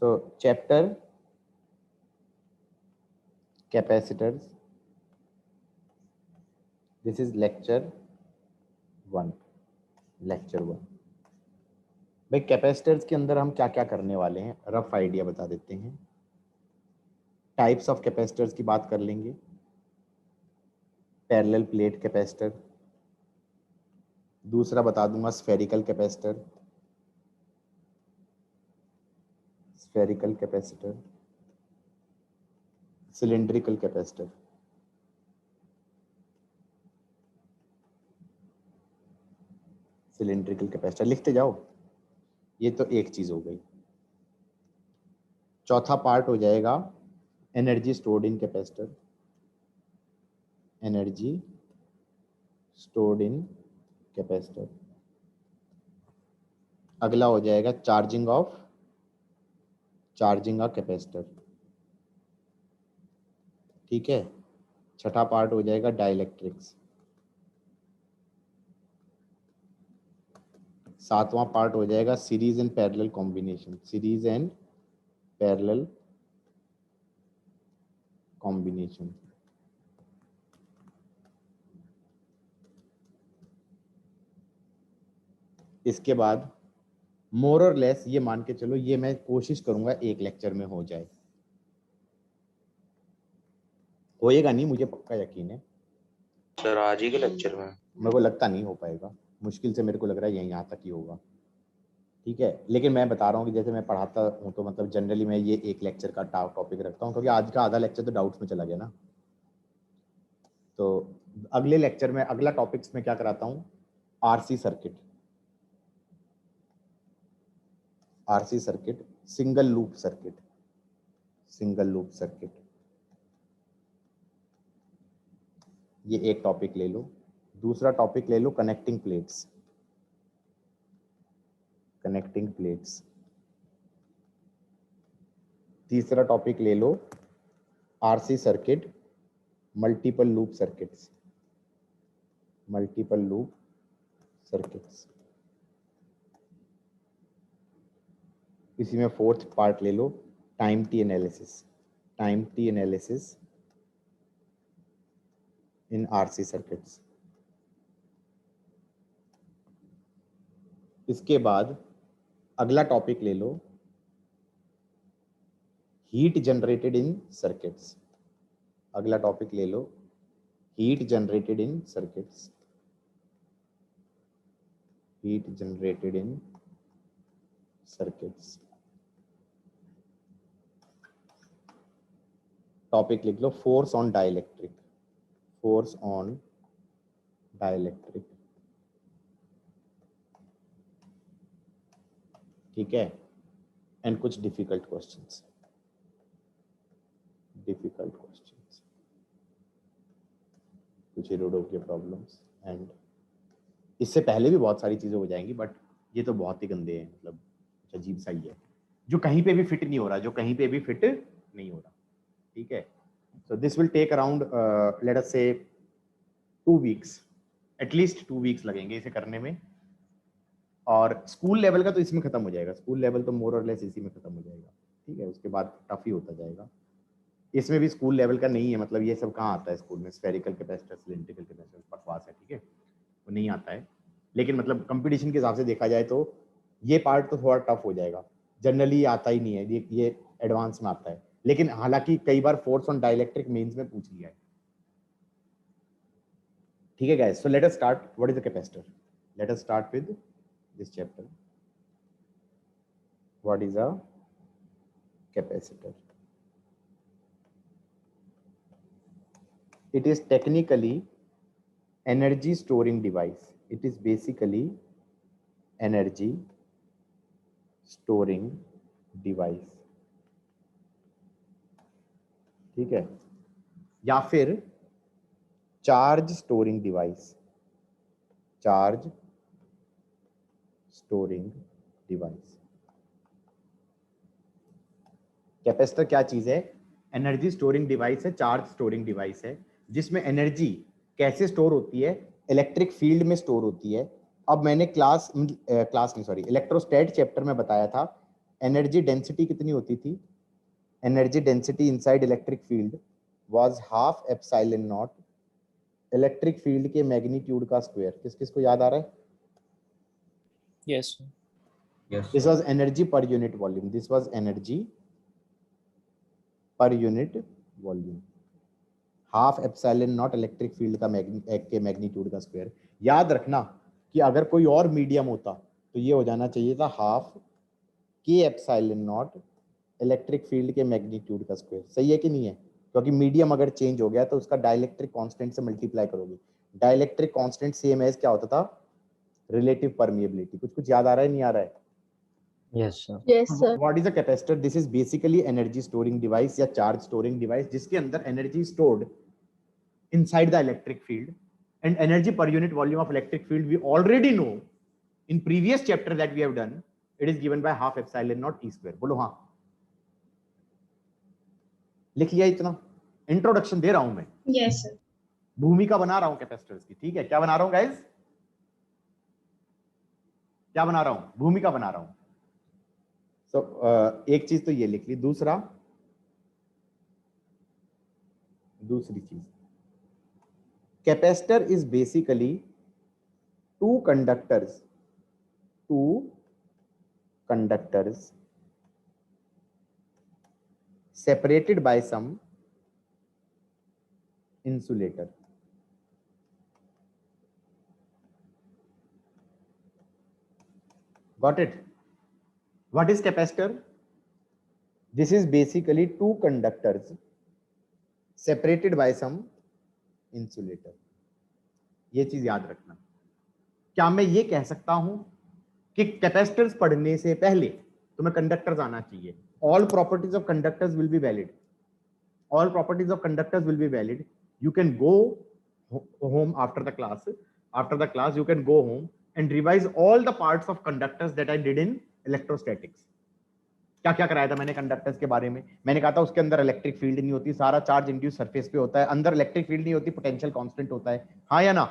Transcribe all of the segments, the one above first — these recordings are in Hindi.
So chapter capacitors, this is lecture 1। भाई कैपेसिटर्स के अंदर हम क्या क्या करने वाले हैं, रफ आइडिया बता देते हैं। टाइप्स ऑफ कैपेसिटर्स की बात कर लेंगे। पैरेलल प्लेट कैपेसिटर, दूसरा बता दूंगा स्फेरिकल कैपेसिटर, सिलेंड्रिकल कैपेसिटर, लिखते जाओ। ये तो एक चीज हो गई। चौथा पार्ट हो जाएगा एनर्जी स्टोर्ड इन कैपेसिटर, अगला हो जाएगा चार्जिंग ऑफ कैपेसिटर, ठीक है। छठा पार्ट हो जाएगा डाइलेक्ट्रिक्स। सातवां पार्ट हो जाएगा सीरीज एंड पैरेलल कॉम्बिनेशन, इसके बाद मोर और लेस ये मान के चलो, ये मैं कोशिश करूंगा एक लेक्चर में हो जाए। होएगा नहीं, मुझे पक्का यकीन है सर आज ही के लेक्चर में। मेरे को लगता नहीं हो पाएगा, मुश्किल से मेरे को लग रहा है यहाँ तक ही होगा, ठीक है। लेकिन मैं बता रहा हूँ कि जैसे मैं पढ़ाता हूँ तो मतलब जनरली मैं ये एक लेक्चर का टॉपिक रखता हूँ, क्योंकि आज का आधा लेक्चर तो डाउट्स में चला गया ना। तो अगले लेक्चर में अगला टॉपिक्स में क्या कराता हूँ, RC circuit, single loop circuit, ये एक टॉपिक ले लो। दूसरा टॉपिक ले लो कनेक्टिंग प्लेट्स। तीसरा टॉपिक ले लो RC circuit, multiple loop circuits. इसी में फोर्थ पार्ट ले लो time T analysis in RC circuits. इसके बाद अगला टॉपिक ले लो heat generated in circuits. Topic लिख लो फोर्स ऑन डाइलेक्ट्रिक, ठीक है। एंड कुछ डिफिकल्ट क्वेश्चंस, कुछ इरोडो के प्रॉब्लम्स। एंड इससे पहले भी बहुत सारी चीजें हो जाएंगी, बट ये तो बहुत ही गंदे हैं, मतलब अजीब सा ही है, जो कहीं पे भी फिट नहीं हो रहा, ठीक है। So this will take around let us say 2 weeks, at least 2 weeks लगेंगे इसे करने में। और स्कूल लेवल का तो इसमें खत्म हो जाएगा, स्कूल लेवल तो मोर और लेस इसी में खत्म हो जाएगा, ठीक है। उसके बाद टफ ही होता जाएगा। इसमें भी स्कूल लेवल का नहीं है, मतलब ये सब कहाँ आता है स्कूल में, स्फेरिकल कैपेसिटर, सिलेंड्रिकल कैपेसिटर, बकवास है, ठीक है, वो नहीं आता है। लेकिन मतलब कंपटीशन के हिसाब से देखा जाए तो ये पार्ट तो थोड़ा टफ हो जाएगा, जनरली आता ही नहीं है, ये एडवांस में आता है। लेकिन हालांकि कई बार फोर्स ऑन डाइलेक्ट्रिक मेंस में पूछ लिया है, ठीक है guys. So let us start, what is the capacitor. Let us start with this chapter, what is a capacitor. It is technically energy storing device. It is basically energy storing device, ठीक है, या फिर चार्ज स्टोरिंग डिवाइस। कैपेसिटर क्या चीज है, एनर्जी स्टोरिंग डिवाइस है, चार्ज स्टोरिंग डिवाइस है, जिसमें एनर्जी कैसे स्टोर होती है, इलेक्ट्रिक फील्ड में स्टोर होती है। अब मैंने इलेक्ट्रोस्टैट चैप्टर में बताया था एनर्जी डेंसिटी कितनी होती थी? Energy density inside electric field was half epsilon naught electric field के मैग्नीट्यूड का स्क्वायर। किस किस को याद आ रहा है? Yes, sir. Yes. This was energy per unit volume. This was energy per unit volume. Half epsilon naught electric field का के मैग्नीट्यूड का स्क्वायर। याद रखना कि अगर कोई और मीडियम होता तो ये हो जाना चाहिए था हाफ के एप्सिलॉन नॉट इलेक्ट्रिक फील्ड के मैग्नीट्यूड का स्क्वायर। सही है कि नहीं है? क्योंकि मीडियम अगर चेंज हो गया तो उसका डाइलेक्ट्रिक कांस्टेंट से मल्टीप्लाई करोगे। डाइलेक्ट्रिक कांस्टेंट सेम एज क्या होता था? Relative permeability. कुछ कुछ याद आ रहा है, नहीं आ रहा है? Yes, sir. Yes, sir. What is a capacitor? This is basically energy storing device या charge storing device जिसके अंदर energy stored inside the electric field, and energy per unit volume of electric field we already know in previous chapter that we have done. It is given by half epsilon naught E square. बोलो हाँ, लिख लिया इतना? इंट्रोडक्शन दे रहा हूं मैं, Yes, sir. भूमिका बना रहा हूं कैपेसिटर्स की। ठीक है, क्या बना रहा हूं गाइस? क्या बना रहा हूं? भूमिका बना रहा हूं। तो एक चीज तो ये लिख ली। दूसरी चीज, capacitor is basically two conductors separated by some insulator. Got it? What is capacitor? This is basically two conductors separated by some insulator. ये चीज याद रखना। क्या मैं ये कह सकता हूं कि कैपेसिटर्स पढ़ने से पहले तुम्हें कंडक्टर्स आना चाहिए? All properties of conductors will be valid. All properties of conductors will be valid. You can go home after the class. After the class, you can go home and revise all the parts of conductors that I did in electrostatics. क्या क्या कराया था मैंने कंडक्टर्स के बारे में? मैंने कहा था उसके अंदर इलेक्ट्रिक फील्ड नहीं होती, सारा चार्ज इंड्यूस सरफेस पे होता है, अंदर इलेक्ट्रिक फील्ड नहीं होती, पोटेंशियल कांस्टेंट होता है। हाँ या ना?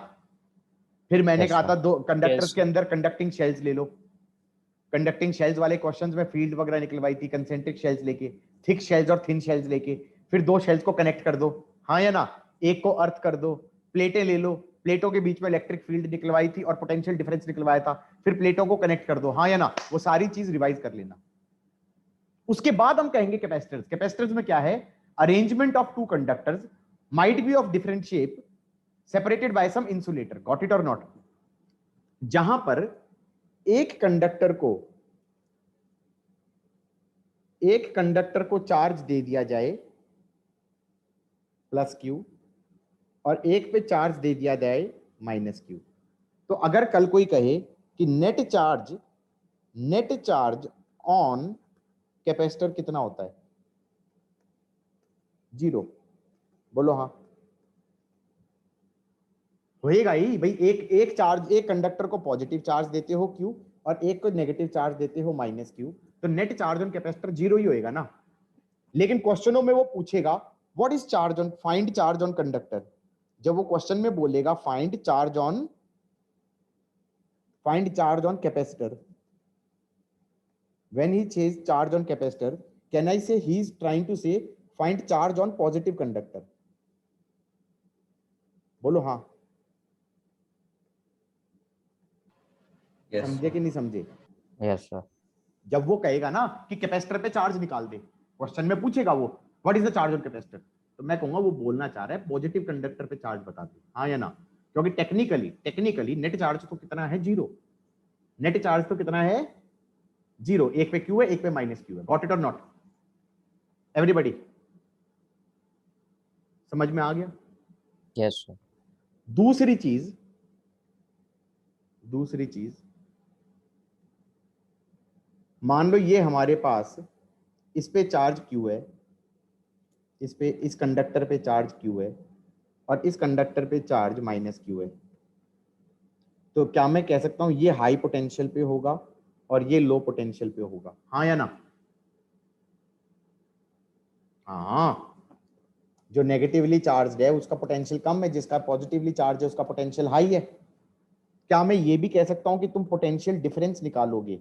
फिर मैंने कहा था दो कंडक्टर्स के अंदर कंडक्टिंग शेल्स ले लो। कंडक्टिंग शेल्स वाले क्वेश्चंस में फील्ड वगैरह निकलवाई थी, कंसेंट्रिक शेल्स लेके, थिक शेल्स और थिन शेल्स लेके। फिर दो शेल्स को कनेक्ट कर दो, हाँ या ना? एक को अर्थ कर दो। प्लेटें ले लो, प्लेटों के बीच में इलेक्ट्रिक फील्ड निकलवाई थी और पोटेंशियल डिफरेंस निकलवाया था। फिर प्लेटों को कनेक्ट कर दो, हाँ या ना? वो सारी चीज रिवाइज कर लेना। उसके बाद हम कहेंगे कैपेसिटर्स। कैपेसिटर्स में क्या है? Arrangement of two conductors might be of different shape separated by some insulator. Got it और नॉट? जहां पर एक कंडक्टर को चार्ज दे दिया जाए प्लस क्यू और एक पे चार्ज दे दिया जाए माइनस क्यू। तो अगर कल कोई कहे कि नेट चार्ज ऑन कैपेसिटर कितना होता है? 0। बोलो हाँ। होएगा ही भाई। एक कंडक्टर को पॉजिटिव चार्ज देते हो क्यू और एक को नेगेटिव चार्ज देते हो माइनस क्यू, तो नेट चार्ज ऑन कैपेसिटर 0 ही होएगा ना। लेकिन क्वेश्चनों में वो पूछेगा what is charge on, find charge on conductor. जब वो क्वेश्चन में बोलेगा find charge on capacitor, when he says charge on capacitor, can I say he is trying to say find charge on positive conductor? बोलो हाँ। Yes. समझे कि नहीं समझे? Yes, sir. जब वो कहेगा ना कि कैपेसिटर पे चार्ज निकाल दे, क्वेश्चन में पूछेगा वो what is the charge on capacitor, तो मैं कहूंगा वो बोलना चाह रहा है पॉजिटिव कंडक्टर पे चार्ज बता दे, हाँ या ना? क्योंकि टेक्निकली नेट चार्ज तो कितना है? 0। नेट चार्ज तो कितना है? 0। एक पे क्यू है, एक पे माइनस क्यू है। गॉट इट और नॉट एवरीबॉडी? समझ में आ गया? Yes, sir. दूसरी चीज मान लो ये हमारे पास इस पे चार्ज क्यू है, इस कंडक्टर पे चार्ज क्यू है और इस कंडक्टर पे चार्ज माइनस क्यू है। तो क्या मैं कह सकता हूं ये हाई पोटेंशियल पे होगा और ये लो पोटेंशियल पे होगा, हाँ या ना? हाँ। जो नेगेटिवली चार्ज है उसका पोटेंशियल कम है, जिसका पॉजिटिवली चार्ज है उसका पोटेंशियल हाई है। क्या मैं ये भी कह सकता हूं कि तुम पोटेंशियल डिफरेंस निकालोगे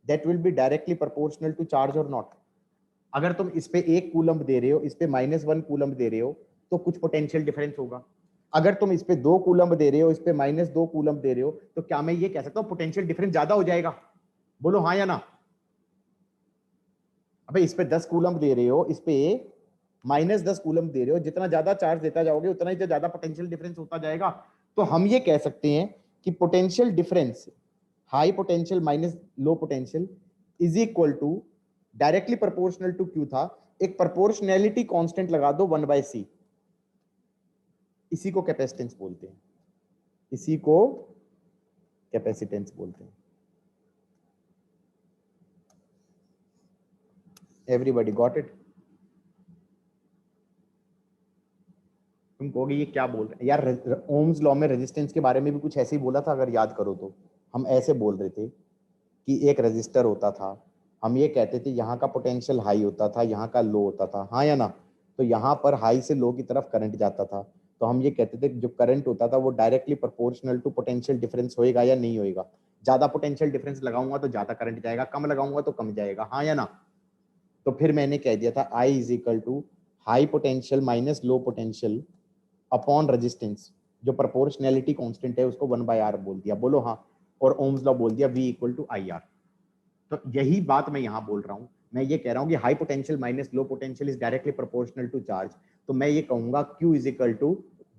that will be directly proportional to charge or not. अगर तुम इस पे 1 कूलम्ब दे रहे हो, इस पे -1 कूलम्ब दे रहे हो, तो कुछ पोटेंशियल डिफरेंस होगा। अगर तुम इस पे 2 कूलम्ब दे रहे हो, इस पे -2 कूलम्ब दे रहे हो, तो क्या मैं ये कह सकता हूँ पोटेंशियल डिफरेंस ज्यादा हो जाएगा? बोलो हाँ या ना। अबे इस पे 10 कूलम्ब दे रहे हो, इस पे -10 कूलम्ब दे रहे हो, जितना ज्यादा चार्ज देता जाओगे उतना ही ज्यादा पोटेंशियल डिफरेंस होता जाएगा। तो हम ये कह सकते हैं कि potential difference high potential minus low potential is equal to directly proportional to Q था, एक प्रोपोर्शनैलिटी कांस्टेंट लगा दो 1/c। इसी को कैपेसिटेंस बोलते हैं, इसी को कैपेसिटेंस बोलते हैं। Everybody got it? तुम कहोगे ये क्या बोल रहे हैं यार, ओम्स लॉ में रेजिस्टेंस के बारे में भी कुछ ऐसे ही बोला था, अगर याद करो तो। हम ऐसे बोल रहे थे कि एक रेजिस्टर होता था, हम ये कहते थे यहाँ का पोटेंशियल हाई होता था, यहाँ का लो होता था, हाँ या ना। तो यहाँ पर हाई से लो की तरफ करंट जाता था, तो हम ये कहते थे जो करंट होता था वो directly proportional to potential difference होएगा या नहीं होएगा। ज्यादा पोटेंशियल डिफरेंस लगाऊंगा तो ज्यादा करंट जाएगा, कम लगाऊंगा तो कम जाएगा, हाँ या ना। तो फिर मैंने कह दिया था I is equal to high potential minus low potential upon resistance, जो प्रोपोर्शनैलिटी कांस्टेंट है उसको 1/r बोल दिया। बोलो हाँ। और ओम्स लॉ बोल दिया V इक्वल टू IR। तो यही बात मैं यहाँ बोल रहा हूँ। मैं ये कह रहा हूँ कि high potential minus low potential is directly proportional to charge. तो मैं ये कहूंगा Q is equal to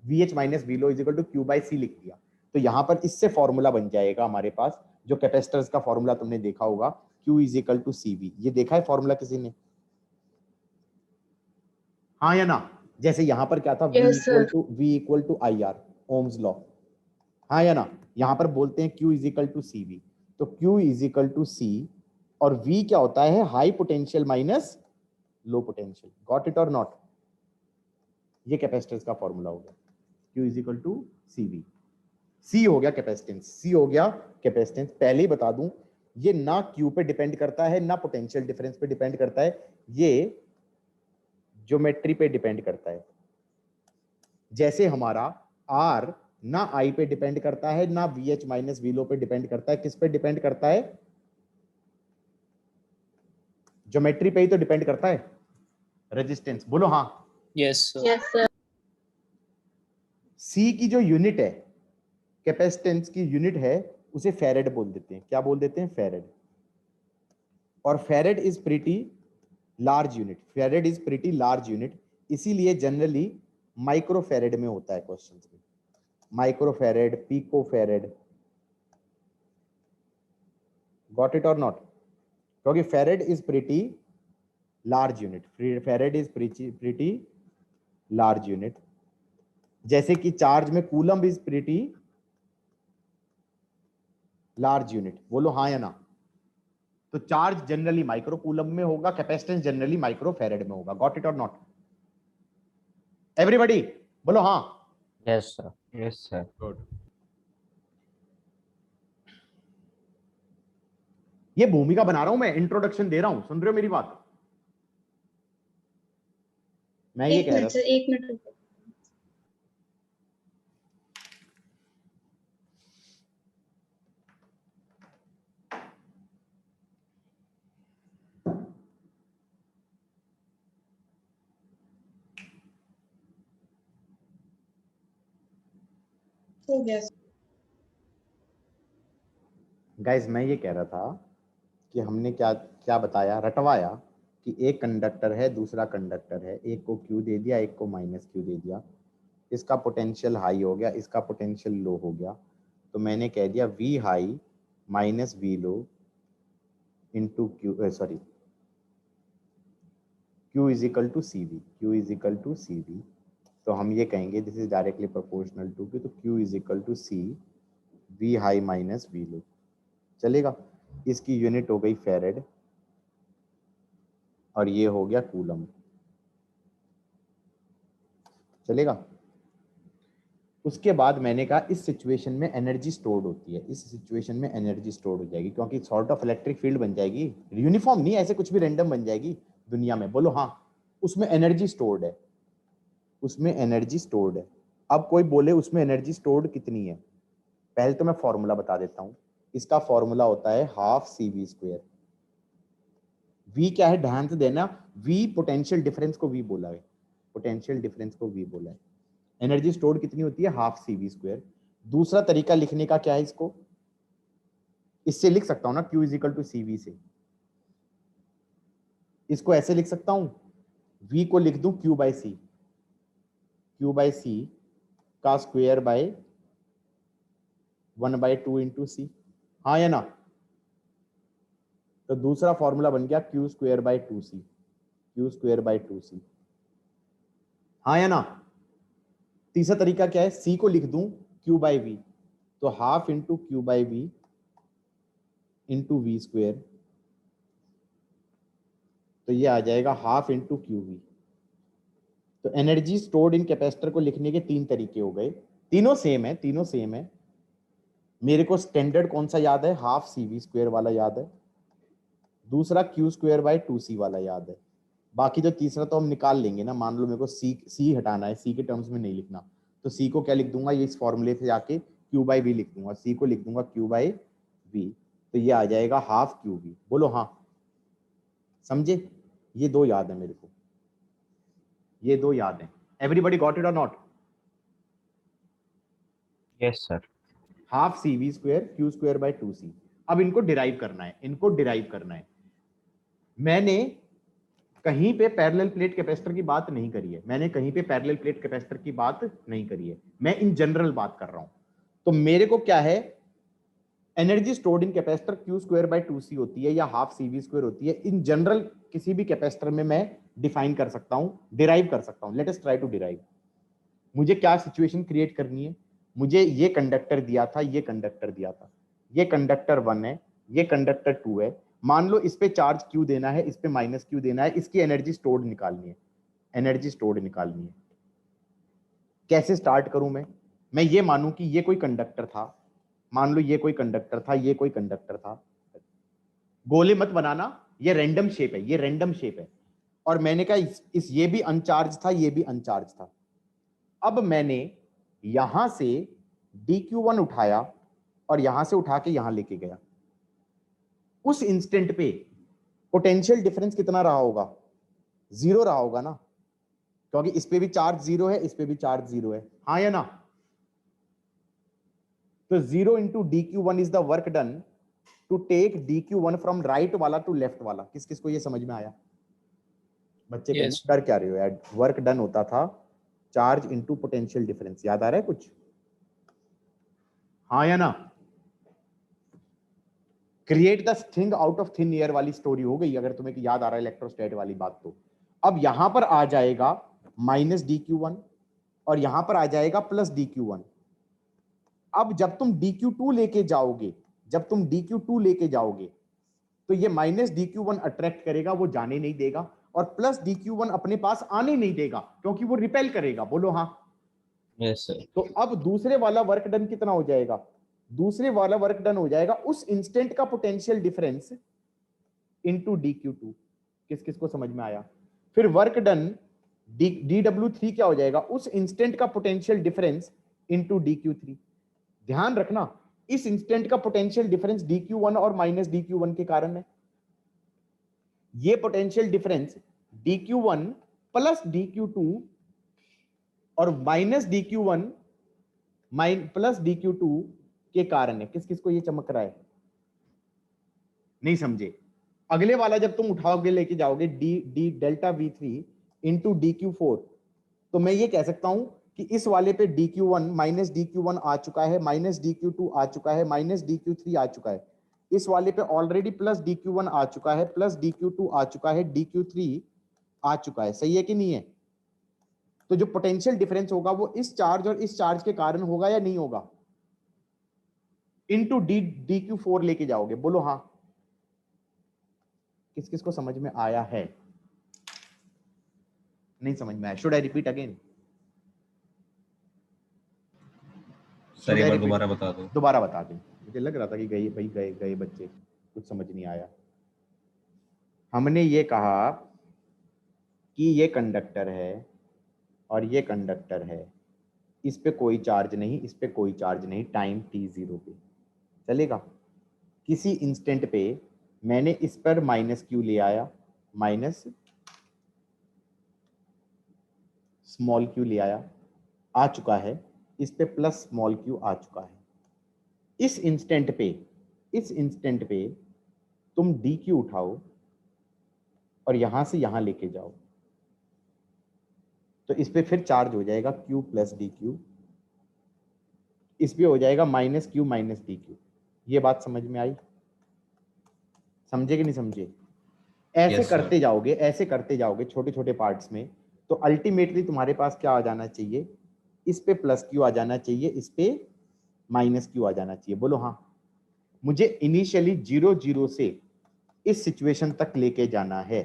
VH minus V low is equal to Q/C लिख दिया। तो यहाँ पर इससे फॉर्मूला बन जाएगा हमारे पास, जो कैपेसिटर्स का फॉर्मूला तुमने देखा होगा, Q is equal to CV। ये देखा है फॉर्मूला किसी ने? हाँ या ना। जैसे यहाँ पर क्या था, V equal to IR, Ohm's law, हाँ या ना। यहाँ पर बोलते हैं Q is equal to CV। तो Q is equal to C और V क्या होता है, high potential minus low potential. Got it और नॉट? ये कैपेसिटेंस का फॉर्मूला हो गया, Q is equal to CV। C हो गया कैपेसिटेंस, C हो गया कैपेसिटेंस। पहले ही बता दूं, ये ना Q पे डिपेंड करता है ना पोटेंशियल डिफरेंस पे डिपेंड करता है, ये ज्योमेट्री पे डिपेंड करता है। जैसे हमारा R ना I पे डिपेंड करता है ना VH माइनस V लो पे डिपेंड करता है, किस पे डिपेंड करता है? ज्योमेट्री पे ही तो डिपेंड करता है, रेजिस्टेंस। बोलो हाँ। Yes, sir. C की जो यूनिट है, कैपेसिटेंस की यूनिट है, उसे फैरेड बोल देते हैं। क्या बोल देते हैं? फैरेड। और farad is pretty large unit, farad is pretty large unit, इसीलिए जनरली माइक्रो फैरेड में होता है क्वेश्चंस में। Micro farad, pico farad, got it और नॉट? क्योंकि farad is pretty large unit, farad is pretty large unit. जैसे कि चार्ज में coulomb is pretty large unit. बोलो हाँ या ना। तो चार्ज जनरली माइक्रो कूलम्ब में होगा, कैपेसिटेंस जनरली माइक्रो फैरेड में होगा। गॉट इट और नॉट? एवरीबॉडी बोलो हाँ। Yes, sir. Yes, sir. Good. ये भूमिका बना रहा हूं मैं, इंट्रोडक्शन दे रहा हूं, सुन रहे हो मेरी बात? मैं ये एक कह रहा मिनट सर, एक मिनट रुको। हो गया सर। गाइस, मैं ये कह रहा था कि हमने क्या क्या बताया, रटवाया कि एक कंडक्टर है, दूसरा कंडक्टर है, एक को Q दे दिया, एक को -Q दे दिया, इसका पोटेंशियल हाई हो गया, इसका पोटेंशियल लो हो गया। तो मैंने कह दिया V high minus V low into Q, sorry, Q is equal to CV, Q is equal to CV। तो हम ये कहेंगे this is directly proportional to Q, तो Q is equal to C V high minus V low. चलेगा? इसकी यूनिट हो गई फैरेड और ये हो गया कूलम। चलेगा? उसके बाद मैंने कहा इस सिचुएशन में एनर्जी स्टोर्ड होती है, इस सिचुएशन में एनर्जी स्टोर्ड हो जाएगी, क्योंकि सॉर्ट ऑफ इलेक्ट्रिक फील्ड बन जाएगी, यूनिफॉर्म नहीं, ऐसे कुछ भी रैंडम बन जाएगी दुनिया में। बोलो हाँ। उसमें एनर्जी स्टोर्ड है, उसमें एनर्जी स्टोर्ड है। अब कोई बोले उसमें एनर्जी स्टोर्ड कितनी है, पहले तो मैं फॉर्मूला बता देता हूँ। इसका फॉर्मूला होता है ½ CV²। V क्या है, ध्यान से देना, V पोटेंशियल डिफरेंस को V बोला है, पोटेंशियल डिफरेंस को V बोला है। एनर्जी स्टोर्ड कितनी होती है, हाफ CV स्क्वायर। दूसरा तरीका लिखने का क्या है, इसको इससे लिख सकता हूं ना, Q is equal to CV से। इसको ऐसे लिख सकता हूं, V को लिख दूं Q by C, Q by C का स्क्वायर बाय 1/2 इंटू सी, हाँ या ना। तो दूसरा फॉर्मूला बन गया Q square by 2C, Q square by 2C, हाँ या ना। तीसरा तरीका क्या है, C को लिख दूं Q बाई वी, तो half into Q by V into V square, तो ये आ जाएगा हाफ इंटू क्यू वी। तो एनर्जी स्टोर्ड इन कैपेसिटर को लिखने के 3 तरीके हो गए, तीनों सेम है, तीनों सेम है। मेरे को स्टैंडर्ड कौन सा याद है, हाफ CV स्क्वायर वाला याद है, दूसरा Q स्क्वायर बाय 2C वाला याद है। बाकी जो तीसरा तो हम निकाल लेंगे ना, मान लो मेरे को C हटाना है, C के टर्म्स में नहीं लिखना, तो C को क्या लिख दूंगा, ये इस फॉर्मूले से जाके Q बाई वी लिख दूंगा, C को लिख दूंगा Q बाई वी, तो ये आ जाएगा हाफ क्यू वी। बोलो हाँ, समझे। ये दो याद है मेरे को, ये दो याद है। एवरीबॉडी गॉट इट और not. Yes, sir. Half CV square Q square by 2C। अब इनको डिराइव करना है, इनको डिराइव करना है। मैंने कहीं पे पैरेलल प्लेट कैपेसिटर की बात नहीं करी है, मैंने कहीं पे पैरेलल प्लेट कैपेसिटर की बात नहीं करी है, मैं इन जनरल बात कर रहा हूं। तो मेरे को क्या है, energy stored in capacitor Q square by 2C होती है या हाफ CV स्क्वायर होती है। इन जनरल किसी भी कैपेसिटर में मैं डिफाइन कर सकता हूं, डिराइव कर सकता हूं। Let us try to derive. मुझे क्या सिचुएशन क्रिएट करनी है, मुझे ये कंडक्टर दिया था, ये कंडक्टर दिया था, ये कंडक्टर 1 है, ये कंडक्टर 2 है। मान लो इस पे चार्ज Q देना है, इस पे माइनस Q देना है, इसकी एनर्जी स्टोर्ड निकालनी है, एनर्जी स्टोर्ड निकालनी है। कैसे स्टार्ट करूं मैं ये मानूं कि ये कोई कंडक्टर था, मान लो ये कोई कंडक्टर था, ये कोई कंडक्टर था। गोले मत बनाना, ये रैंडम शेप है, ये रैंडम शेप है। और मैंने कहा इस ये भी अनचार्ज था, ये भी अनचार्ज था। अब मैंने यहां से dq1 उठाया और यहां से उठा के यहां लेके गया। उस इंस्टेंट पे पोटेंशियल डिफरेंस कितना रहा होगा, 0 रहा होगा ना, क्योंकि इस पे भी चार्ज 0 है, इस पे भी चार्ज 0 है, हाँ या ना। तो 0 into dq1 is the work done to take dq1 from right वाला टू लेफ्ट वाला। किस किस को ये समझ में आया, बच्चे कहना Yes. कर क्या रहे हो यार। वर्क डन होता था चार्ज इंटू पोटेंशियल डिफरेंस, याद आ रहा है कुछ, हाँ या ना। Create the thing out of thin air वाली स्टोरी हो गई, अगर तुम्हें याद आ रहा है इलेक्ट्रोस्टैट वाली बात तो। अब यहां पर आ जाएगा माइनस dq1 और यहां पर आ जाएगा प्लस dq1। अब जब तुम dq2 लेके जाओगे, जब तुम dq2 लेके जाओगे, तो ये माइनस dq1 अट्रैक्ट करेगा, वो जाने नहीं देगा, और प्लस dq1 अपने पास आने नहीं देगा क्योंकि वो रिपेल करेगा। बोलो हाँ। Yes, sir. तो अब दूसरे वाला वर्क डन कितना हो जाएगा, दूसरे वाला वर्क डन हो जाएगा उस इंस्टेंट का पोटेंशियल डिफरेंस इंटू dq2। किस किस को समझ में आया। फिर वर्क डन dw3 क्या हो जाएगा, उस इंस्टेंट का पोटेंशियल डिफरेंस इंटू dq3। ध्यान रखना, इस इंस्टेंट का पोटेंशियल डिफरेंस dq1 और माइनस dq1 के कारण है। ये potential difference dq1 plus dq2 और माइनस dq1 प्लस dq2 के कारण है। किस किस को ये चमक रहा है, नहीं समझे। अगले वाला जब तुम उठाओगे लेके जाओगे D delta v3 into dq4, तो मैं ये कह सकता हूं कि इस वाले पे dq1 माइनस dq1 आ चुका है, माइनस dq2 आ चुका है, माइनस dq3 आ चुका है। इस वाले पे ऑलरेडी प्लस dq1 आ चुका है, प्लस dq2 आ चुका है, dq3 आ चुका है। सही है कि नहीं है। तो जो पोटेंशियल डिफरेंस होगा वो इस चार्ज और इस चार्ज के कारण होगा या नहीं होगा, इंटू dq4 लेके जाओगे। बोलो हाँ। किस किस को समझ में आया है, नहीं समझ में आया। Should I repeat again, sir एक बार दोबारा बता दो। दोबारा बता दें। मुझे लग रहा था कि गए भाई, गए गए बच्चे, कुछ समझ नहीं आया। हमने ये कहा कि ये कंडक्टर है और ये कंडक्टर है, इस पे कोई चार्ज नहीं, इस पे कोई चार्ज नहीं, टाइम t0 पे चलेगा। किसी इंस्टेंट पे मैंने इस पर माइनस क्यू ले आया माइनस स्मॉल क्यू ले आया, आ चुका है, इस पे प्लस स्मॉल क्यू आ चुका है। इस इंस्टेंट पे तुम डी क्यू उठाओ और यहां से यहां लेके जाओ, तो इस पे फिर चार्ज हो जाएगा क्यू प्लस डी क्यू, इस पे हो जाएगा minus Q minus D Q. ये बात समझ में आई? समझे कि नहीं समझे? ऐसे Yes, sir. करते जाओगे छोटे छोटे पार्ट्स में, तो अल्टीमेटली तुम्हारे पास क्या आ जाना चाहिए, इस पे प्लस क्यू आ जाना चाहिए, इस पे माइनस क्यू आ जाना चाहिए। बोलो हाँ। मुझे इनिशियली 0 से इस सिचुएशन तक लेके जाना है,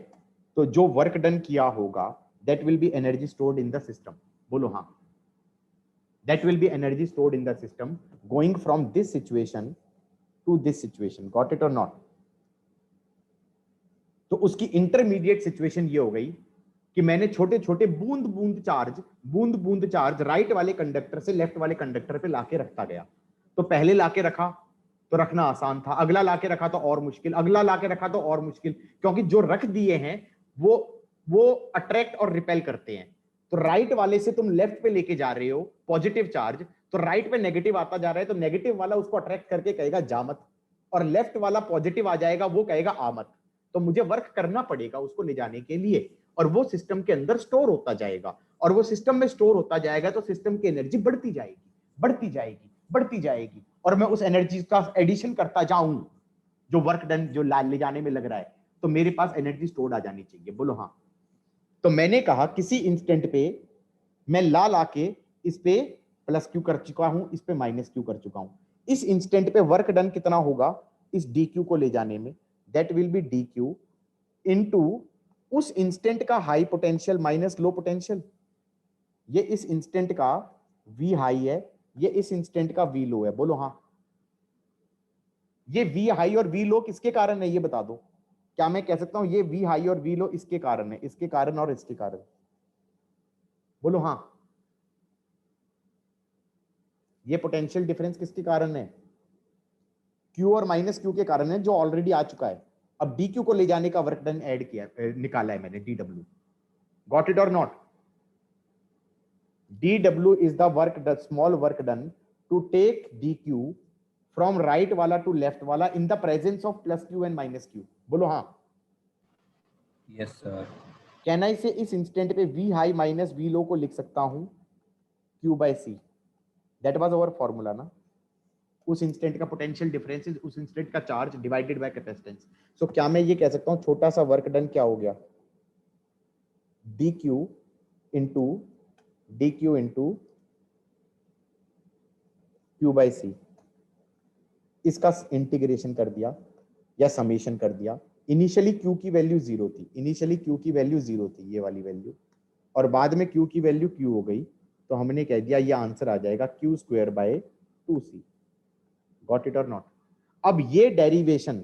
तो जो वर्क डन किया होगा that will be energy stored in the system. बोलो हाँ। That will be energy stored in the system going from this situation to this situation. Got it और नॉट? तो उसकी इंटरमीडिएट सिचुएशन ये हो गई कि मैंने छोटे छोटे बूंद बूंद चार्ज राइट वाले कंडक्टर से लेफ्ट वाले कंडक्टर पे लाके रखता गया। तो पहले लाके रखा तो रखना आसान था, अगला लाके रखा तो और मुश्किल, अगला लाके रखा तो और मुश्किल, क्योंकि जो रख दिए हैं वो अट्रैक्ट और रिपेल करते हैं। तो राइट वाले से तुम लेफ्ट पे लेके जा रहे हो पॉजिटिव चार्ज, तो राइट पे नेगेटिव आता जा रहा है, तो नेगेटिव वाला उसको अट्रैक्ट करके कहेगा जा मत, और लेफ्ट वाला पॉजिटिव आ जाएगा, वो कहेगा आ मत। तो मुझे वर्क करना पड़ेगा उसको ले जाने के लिए, और वो सिस्टम के अंदर स्टोर होता जाएगा, और वो सिस्टम में स्टोर होता जाएगा, तो सिस्टम की एनर्जी बढ़ती जाएगी, और मैं उस एनर्जी का एडिशन करता जाऊं जो वर्क डन जो ले जाने में लग रहा है, तो मेरे पास एनर्जी स्टोर्ड आ जानी चाहिए। बोलो हाँ। तो मैंने कहा किसी इंस्टेंट पे मैं ला के इस पे प्लस क्यू कर चुका हूं, इस पे माइनस क्यू कर चुका हूं। इस इंस्टेंट पे वर्क डन कितना होगा इस डी क्यू को ले जाने में? That will B D Q into उस इंस्टेंट का high potential minus low potential. ये इस इंस्टेंट का V हाई है, ये इस इंस्टेंट का V लो है। बोलो हाँ। ये V हाई और V लो किसके कारण है ये बता दो। क्या मैं कह सकता हूं ये V हाई और V लो इसके कारण है, इसके कारण और इसके कारण? बोलो हाँ। ये पोटेंशियल डिफरेंस किसके कारण है? Q और माइनस Q के कारण है, जो ऑलरेडी आ चुका है। अब DQ को ले जाने का वर्क डन ऐड किया, निकाला है मैंने, DW। गॉट इट और not? DW is the work done, small work done to take DQ from right वाला to left वाला in the presence of plus Q and minus Q। बोलो हाँ। Yes, sir. Can I say इस इंस्टेंट पे V high minus V low को लिख सकता हूं Q by C? That was our formula ना। उस इंस्टेंट का पोटेंशियल डिफरेंस इज उस इंस्टेंट का चार्ज डिवाइडेड बाय कैपेसिटेंस। सो क्या मैं ये कह सकता हूं छोटा सा वर्क डन क्या हो गया? DQ into Q by C। इसका इंटीग्रेशन कर दिया या समेशन कर दिया। इनिशियली Q की वैल्यू जीरो थी, ये वाली वैल्यू, और बाद में Q की वैल्यू Q हो गई, तो हमने कह दिया ये आंसर आ जाएगा Q square by 2C। Got it और नॉट? अब ये डेरिवेशन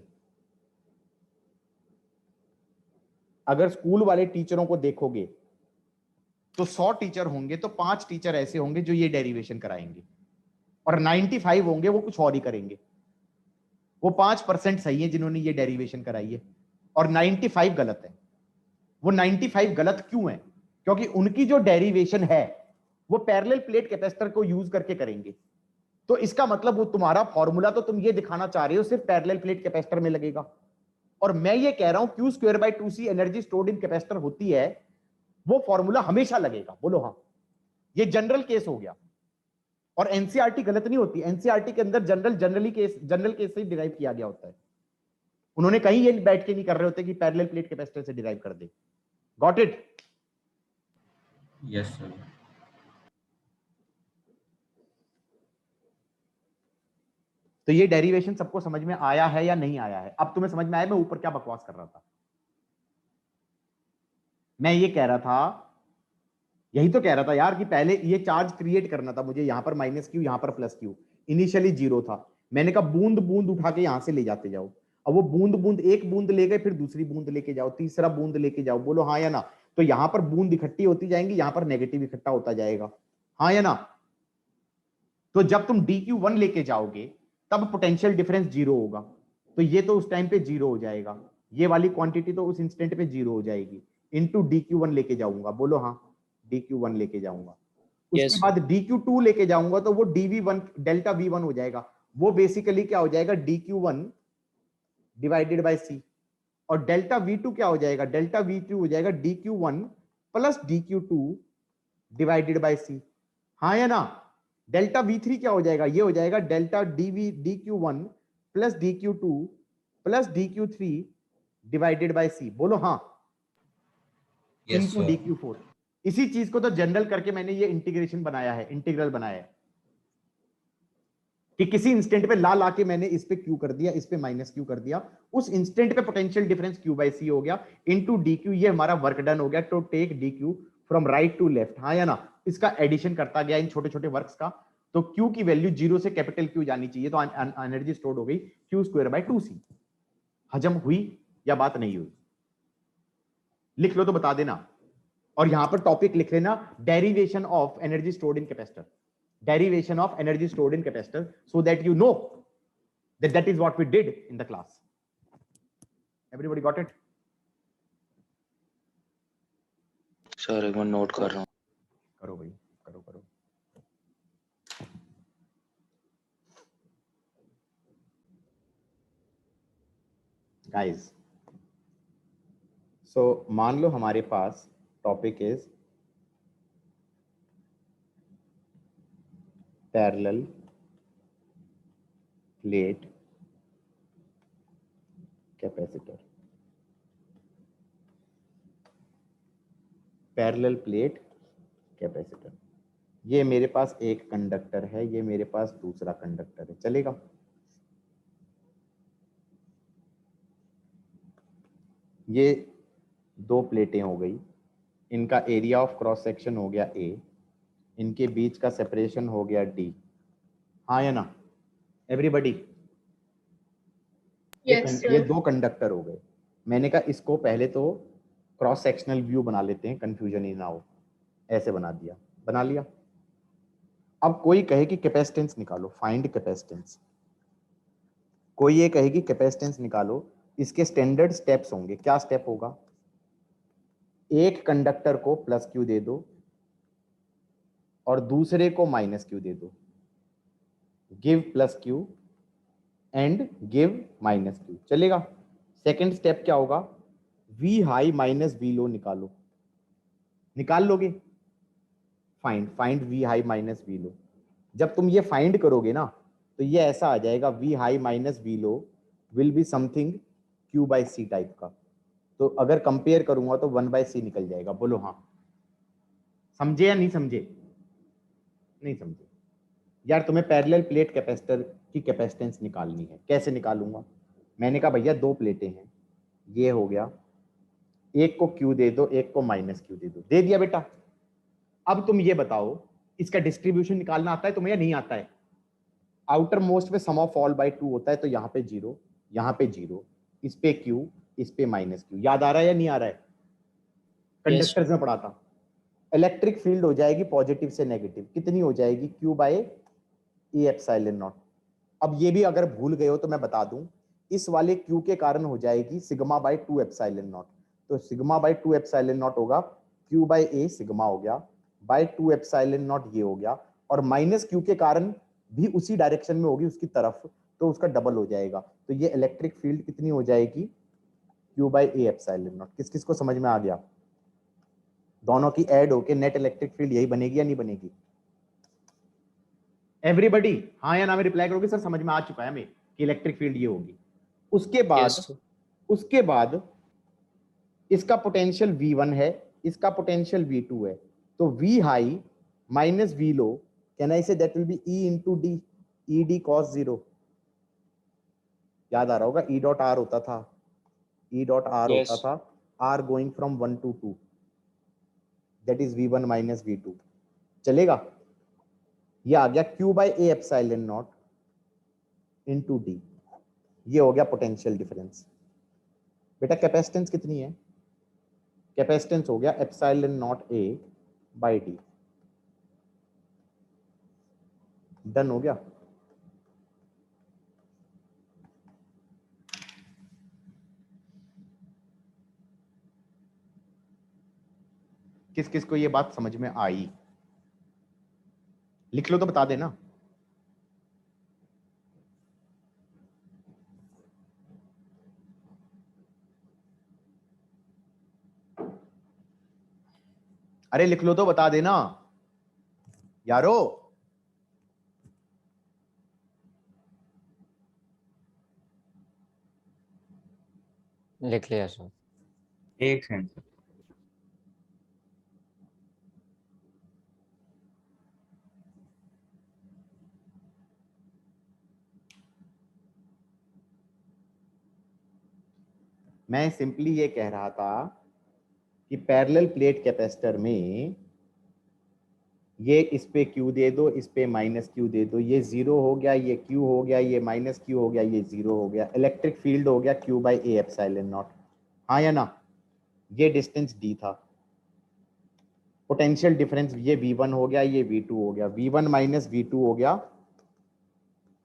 अगर स्कूल वाले टीचरों को देखोगे तो 100 टीचर होंगे तो 5 टीचर ऐसे होंगे जो ये डेरिवेशन कराएंगे, और 95 होंगे वो कुछ और ही करेंगे। वो 5% सही है जिन्होंने ये डेरिवेशन कराई है, और 95 गलत है। वो 95 गलत क्यों है? क्योंकि उनकी जो डेरिवेशन है वो पैरेलल प्लेट कैपेसिटर को यूज करके करेंगे। तो इसका मतलब वो तुम्हारा फॉर्मूला तो तुम ये दिखाना चाह रहे हो सिर्फ पैरेलल प्लेट कैपेसिटर में लगेगा, और मैं ये कह रहा हूं Q square by 2C energy stored in capacitor होती है, वो फॉर्मूला हमेशा लगेगा। बोलो हाँ। ये जनरल केस हो गया, और एनसीईआरटी गलत नहीं होती। एनसीईआरटी के अंदर जनरल केस से डिराइव किया गया होता है। उन्होंने कहीं ये बैठ के नहीं कर रहे होते कि पैरेलल प्लेट कैपेसिटर से डिराइव कर दे। Got it? Yes, sir. तो ये डेरिवेशन सबको समझ में आया है या नहीं आया है? अब तुम्हें समझ में आया मैं ऊपर क्या बकवास कर रहा था? मैं ये कह रहा था, यही तो कह रहा था यार, कि पहले ये चार्ज क्रिएट करना था मुझे, यहां पर माइनस क्यू यहां पर प्लस क्यू। इनिशियली जीरो था, मैंने कहा बूंद बूंद उठा के यहां से ले जाते जाओ। अब वो बूंद बूंद, एक बूंद ले गए, फिर दूसरी बूंद लेके जाओ, तीसरा बूंद लेके जाओ। बोलो हाँ या ना? तो यहां पर बूंद इकट्ठी होती जाएंगी, यहां पर नेगेटिव इकट्ठा होता जाएगा। हाँ या ना? तो जब तुम DQ1 लेके जाओगे तब पोटेंशियल डिफरेंस जीरो होगा, तो ये तो उस टाइम पे जीरो हो जाएगा। ये वाली क्वांटिटी तो उस इंस्टेंट पे 0 हो जाएगी, इनटू dq1 लेके जाऊंगा, बोलो हाँ, dq1 लेके जाऊंगा। उसके Yes, बाद dq2 लेके जाऊंगा तो वो dv1 डेल्टा v1 हो जाएगा, वो बेसिकली क्या हो जाएगा, dq1 डिवाइडेड बाय c, और डेल्टा v2 क्या हो जाएगा, डेल्टा v2 हो जाएगा dq1 plus dq2 divided by c, हाँ या ना। डेल्टा v3 क्या हो जाएगा, ये हो जाएगा delta dq1 plus dq2 plus dq3 divided by c, बोलो हाँ, Yes, इनटू sir. dq4। इसी चीज को तो जनरल करके मैंने ये इंटीग्रेशन बनाया है, इंटीग्रल बनाया है, कि किसी इंस्टेंट पे ला ला के मैंने इस पे q कर दिया, इस पे माइनस q कर दिया, उस इंस्टेंट पे potential difference q by c हो गया इनटू dq, ये हमारा वर्क डन हो गया। To take dq from right to left, हाँ या ना, इसका एडिशन करता गया इन छोटे छोटे वर्क्स का, तो q की वैल्यू 0 से कैपिटल Q जानी चाहिए, तो एनर्जी स्टोर्ड हो गई q स्क्वायर बाय 2c। हजम हुई या बात नहीं हुई? लिख लो तो बता देना, और यहां पर टॉपिक लिख लेना, derivation of energy stored in capacitor, derivation of energy stored in capacitor, so that you know that that is what we did in the class. Everybody got it? Sir एक मिनट नोट कर रहा हूँ। करो भाई, करो करो। Guys, so मान लो हमारे पास topic is parallel plate capacitor, parallel plate capacitor, ये मेरे पास एक कंडक्टर है, ये मेरे पास दूसरा कंडक्टर है, चलेगा? ये दो प्लेटें हो गई, इनका एरिया ऑफ क्रॉस सेक्शन हो गया a, इनके बीच का सेपरेशन हो गया d, हाँ या ना एवरीबॉडी? ये दो कंडक्टर हो गए। मैंने कहा इसको पहले तो क्रॉस सेक्शनल व्यू बना लेते हैं, कंफ्यूजन ही ना हो, ऐसे बना दिया, बना लिया। अब कोई कहे कि कैपेसिटेंस निकालो, फाइंड कैपेसिटेंस, कोई ये कहे कि कैपेसिटेंस निकालो, इसके स्टैंडर्ड स्टेप्स होंगे। क्या स्टेप होगा, एक कंडक्टर को प्लस क्यू दे दो और दूसरे को माइनस क्यू दे दो, give plus Q and give minus Q, चलेगा? सेकंड स्टेप क्या होगा, V high minus V low निकालो, निकाल लोगे? Find V high minus V low. जब तुम ये फाइंड करोगे ना तो ये ऐसा आ जाएगा, V high minus V low will be something Q by C type का, तो अगर कंपेयर करूंगा तो 1/c निकल जाएगा, बोलो हाँ। समझे या नहीं समझे? नहीं समझे? यार तुम्हें पैरेलल प्लेट कैपेसिटर की कैपेसिटेंस निकालनी है, कैसे निकालूंगा? मैंने कहा भैया दो प्लेटें हैं, ये हो गया, एक को क्यू दे दो, एक को माइनस क्यू दे दो, दे दिया बेटा। अब तुम ये बताओ इसका डिस्ट्रीब्यूशन निकालना आता है तुम्हें या नहीं आता है? आउटर मोस्ट पे सम ऑफ ऑल बाय 2 होता है, तो यहाँ पे 0, यहाँ पे 0, इस पे क्यू, इस पे माइनस क्यू, याद आ रहा है या नहीं आ रहा है? yes, कंडक्टर्स में पढ़ा था। इलेक्ट्रिक फील्ड हो जाएगी पॉजिटिव से नेगेटिव, कितनी हो जाएगी, Q by A epsilon naught. अब ये भी अगर भूल गए हो तो मैं बता दूं, इस वाले क्यू के कारण हो जाएगी सिग्मा बाय 2 एप्सिलॉन नॉट, तो सिग्मा बाय 2 एप्सिलॉन नॉट होगा क्यू बाय ए, सिग्मा हो गया, बाय 2 एप्सिलॉन नॉट ये हो गया, और माइनस क्यू के कारण भी उसी डायरेक्शन में होगी उसकी तरफ, तो उसका डबल हो जाएगा, तो ये इलेक्ट्रिक फील्ड कितनी हो जाएगी, Q by A epsilon naught. किस किस को समझ में आ गया? दोनों की ऐड होके नेट इलेक्ट्रिक फील्ड यही बनेगी या नहीं बनेगी? एवरीबॉडी हाँ या ना में रिप्लाई करोगे, सर समझ में आ चुका है हमें कि इलेक्ट्रिक फील्ड ये होगी। उसके बाद yes, sir. उसके बाद इसका पोटेंशियल V1 है, इसका पोटेंशियल V2 है, तो V high minus V low, can I say that will B E into D, E D cos 0, याद आ रहा होगा, E डॉट आर होता था, E डॉट आर Yes, होता था, R going from 1 to 2, that is V1 minus V2, चलेगा? ये आ गया Q by A epsilon naught into D, ये हो गया पोटेंशियल डिफरेंस। बेटा कैपेसिटेंस कितनी है, कैपेसिटेंस हो गया epsilon naught A by D, done हो गया। किस किस को ये बात समझ में आई? लिख लो तो बता देना। अरे लिख लो तो बता देना यारो। लिख लिया सर। एक सेकंड सर। मैं सिंपली ये कह रहा था कि पैरेलल प्लेट कैपेसिटर में ये इस पे Q दे दो, इस पे माइनस Q दे दो, ये 0 हो गया, ये Q हो गया, ये माइनस Q हो गया, ये 0 हो गया। इलेक्ट्रिक फील्ड हो गया Q by A epsilon naught. हाँ या ना? ये डिस्टेंस D था। पोटेंशियल डिफरेंस ये V1 हो गया, ये V2 हो गया। V1 माइनस V2 हो गया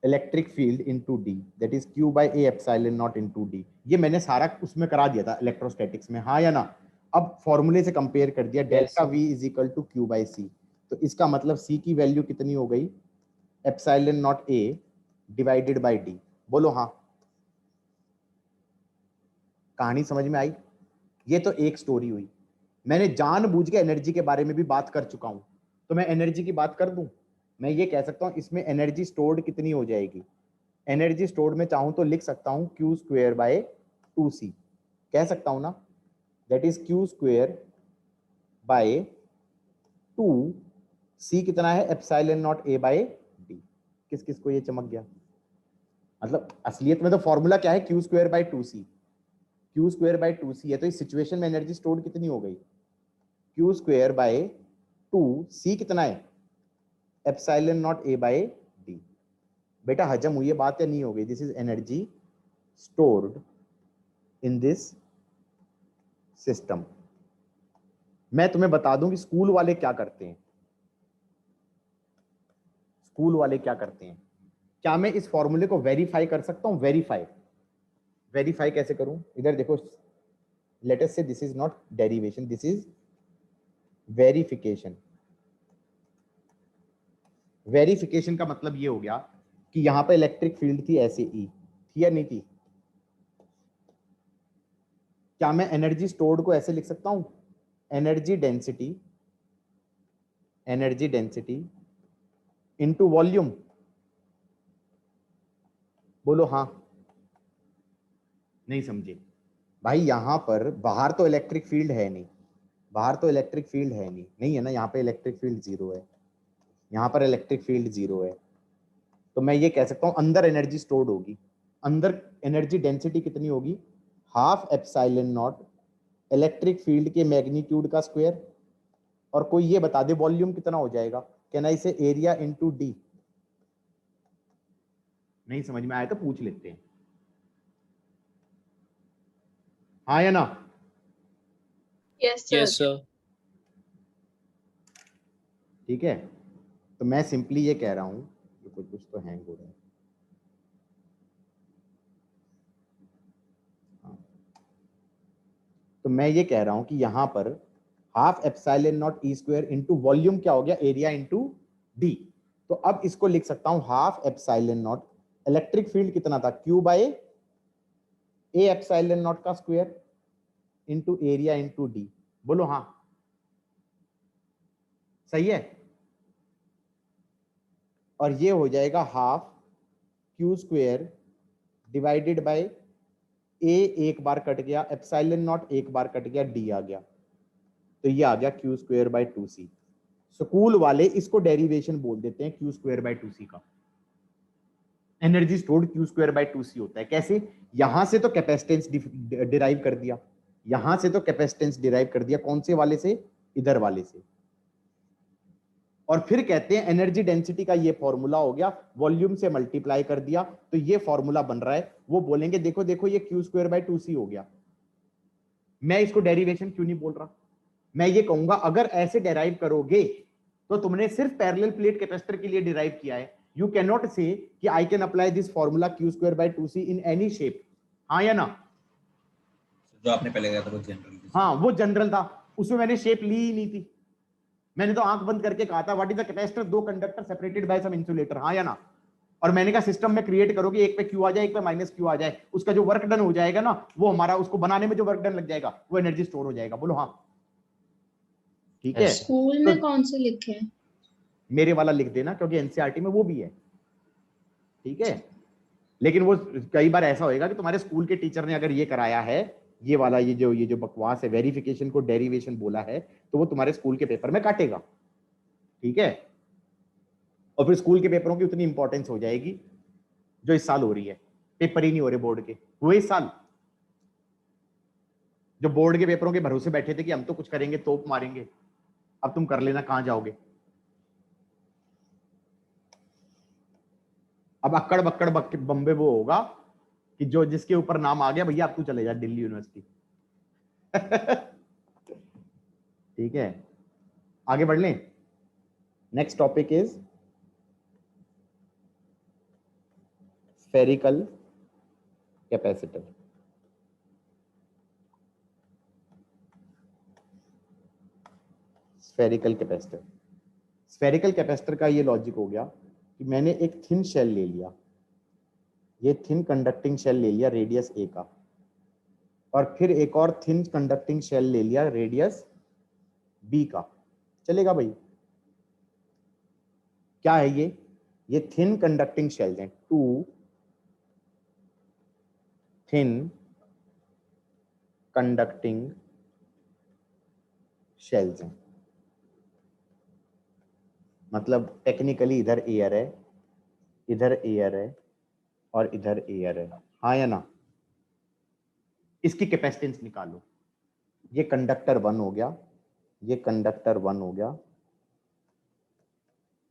electric field into D, that is Q by A epsilon not into D। ये मैंने सारा उसमें करा दिया था इलेक्ट्रोस्टैटिक्स में। हाँ या ना? अब फॉर्मूले से कंपेयर कर दिया, delta V is equal to Q by C। तो इसका मतलब C की वैल्यू कितनी हो गई? Epsilon naught A divided by D। बोलो हाँ। कहानी समझ में आई? ये तो एक स्टोरी हुई। मैंने जानबूझ के एनर्जी के बारे में भी बात कर चुका हूं, तो मैं एनर्जी की बात कर दूं। मैं ये कह सकता हूं इसमें एनर्जी स्टोर्ड कितनी हो जाएगी। एनर्जी स्टोर्ड में चाहूं तो लिख सकता हूं Q स्क्वायर बाय 2C, कह सकता हूं ना, that is Q square by 2C कितना है? Epsilon naught A by D। किस किस को ये चमक गया? मतलब असलियत में तो फॉर्मूला क्या है? Q square by 2C। Q square by 2C है, तो इस सिचुएशन में एनर्जी स्टोर्ड कितनी हो गई? Q स्क्वायर बाय 2C कितना है? Epsilon naught A by D। बेटा हजम हुई है बात या नहीं हो गई? This is energy stored in this system. मैं तुम्हें बता दूं कि स्कूल वाले क्या करते हैं। स्कूल वाले क्या करते हैं? क्या मैं इस फॉर्मूले को वेरीफाई कर सकता हूं? वेरीफाई कैसे करूं? इधर देखो, लेट अस से this is not derivation, this is verification. Verification का मतलब ये हो गया कि यहां पे इलेक्ट्रिक फील्ड थी ऐसे ई, थी या नहीं थी? क्या मैं एनर्जी स्टोर्ड को ऐसे लिख सकता हूं? Energy density into volume. बोलो हाँ। नहीं समझे भाई? यहां पर बाहर तो इलेक्ट्रिक फील्ड है नहीं, बाहर तो इलेक्ट्रिक फील्ड है नहीं, नहीं है ना? यहाँ पे इलेक्ट्रिक फील्ड 0 है, यहाँ पर इलेक्ट्रिक फील्ड 0 है। तो मैं ये कह सकता हूं अंदर एनर्जी स्टोर्ड होगी। अंदर एनर्जी डेंसिटी कितनी होगी? Half epsilon naught electric field के मैग्नीट्यूड का स्क्वायर। और कोई ये बता दे वॉल्यूम कितना हो जाएगा? कहना इसे एरिया इनटू डी। नहीं समझ में आया तो पूछ लेते हैं, हाँ या ना? Yes sir. ठीक है, तो मैं सिंपली ये कह रहा हूं, कुछ तो हैंग हो रहा है। तो मैं ये कह रहा हूं कि यहां पर half epsilon naught E square into volume क्या हो गया? Area into D. तो अब इसको लिख सकता हूं half epsilon naught, electric field कितना था? Q by A epsilon naught का square into area into D. बोलो हाँ। सही है? और ये हो जाएगा half Q square divided by A, एक बार कट गया, एप्सिलॉन नॉट एक बार कट गया, डी आ गया, तो ये आ गया Q square by 2C। School वाले इसको डेरिवेशन बोल देते हैं Q स्क्वायर बाय 2C का। Energy stored Q square by 2C होता है। कैसे? यहां से तो कैपेसिटेंस डिराइव कर दिया, यहां से तो कैपेसिटेंस डिराइव कर दिया, कौन से वाले से? इधर वाले से। और फिर कहते हैं एनर्जी डेंसिटी का ये फॉर्मूला हो गया, वॉल्यूम से मल्टीप्लाई कर दिया, तो ये फॉर्मूला बन रहा है। वो बोलेंगे देखो देखो ये Q स्क्वायर बाय 2C हो गया। मैं इसको डेरिवेशन क्यों नहीं बोल रहा? मैं ये कहूंगा अगर ऐसे डेराइव करोगे तो तुमने सिर्फ पैरेलल प्लेट कैपेसिटर के लिए डिराइव किया है। यू कैन नॉट से कि I can apply this formula Q square by 2C in any shape. हाँ या ना? जो आपने पहले कहा था वो जनरल। हाँ वो जनरल था, उसमें मैंने शेप ली ही नहीं थी, मैंने तो आंख बंद करके कहा था व्हाट इज द कैपेसिटर, दो conductor separated by some insulator, हाँ या ना। और मैंने कहा सिस्टम में क्रिएट करोगे, एक पे क्यू आ जाए, एक पे माइनस क्यू आ जाए, उसका जो वर्क डन हो जाएगा ना, वो हमारा उसको बनाने में जो वर्क डन लग जाएगा वो एनर्जी स्टोर हो जाएगा। बोलो हाँ, ठीक है। Yes. स्कूल तो में कौन से लिखे हैं? मेरे वाला लिख देना, क्योंकि एनसीईआरटी में वो भी है, ठीक है। लेकिन वो कई बार ऐसा होएगा कि तुम्हारे स्कूल के टीचर ने अगर ये कराया है, ये वाला ये जो बकवास है, वेरिफिकेशन को डेरिवेशन बोला है, तो वो तुम्हारे स्कूल के पेपर में काटेगा, ठीक है। और फिर स्कूल के पेपरों की उतनी इंपॉर्टेंस हो जाएगी जो इस साल हो रही है, पेपर ही नहीं हो रहे बोर्ड के, हुए इस साल। जो बोर्ड के पेपरों के भरोसे बैठे थे कि हम तो कुछ करेंगे, तोप मारेंगे, अब तुम कर लेना, कहां जाओगे। अब अक्कड़ बक्कड़ बम्बे वो होगा कि जो जिसके ऊपर नाम आ गया, भैया अब तू चले जा दिल्ली यूनिवर्सिटी। ठीक है, आगे बढ़ लें। Next topic is spherical capacitor. Spherical capacitor, spherical capacitor का ये लॉजिक हो गया कि मैंने एक थिन शेल ले लिया, ये थिन कंडक्टिंग शेल ले लिया रेडियस ए का, और फिर एक और थिन कंडक्टिंग शेल ले लिया रेडियस बी का, चलेगा भाई। क्या है ये थिन कंडक्टिंग शेल्स हैं, टू थिन कंडक्टिंग शेल्स हैं। मतलब टेक्निकली इधर एयर है, इधर एयर है, और इधर एयर है, हाँ या ना। इसकी कैपेसिटेंस निकालो, ये कंडक्टर 1 हो गया, ये कंडक्टर 1 हो गया,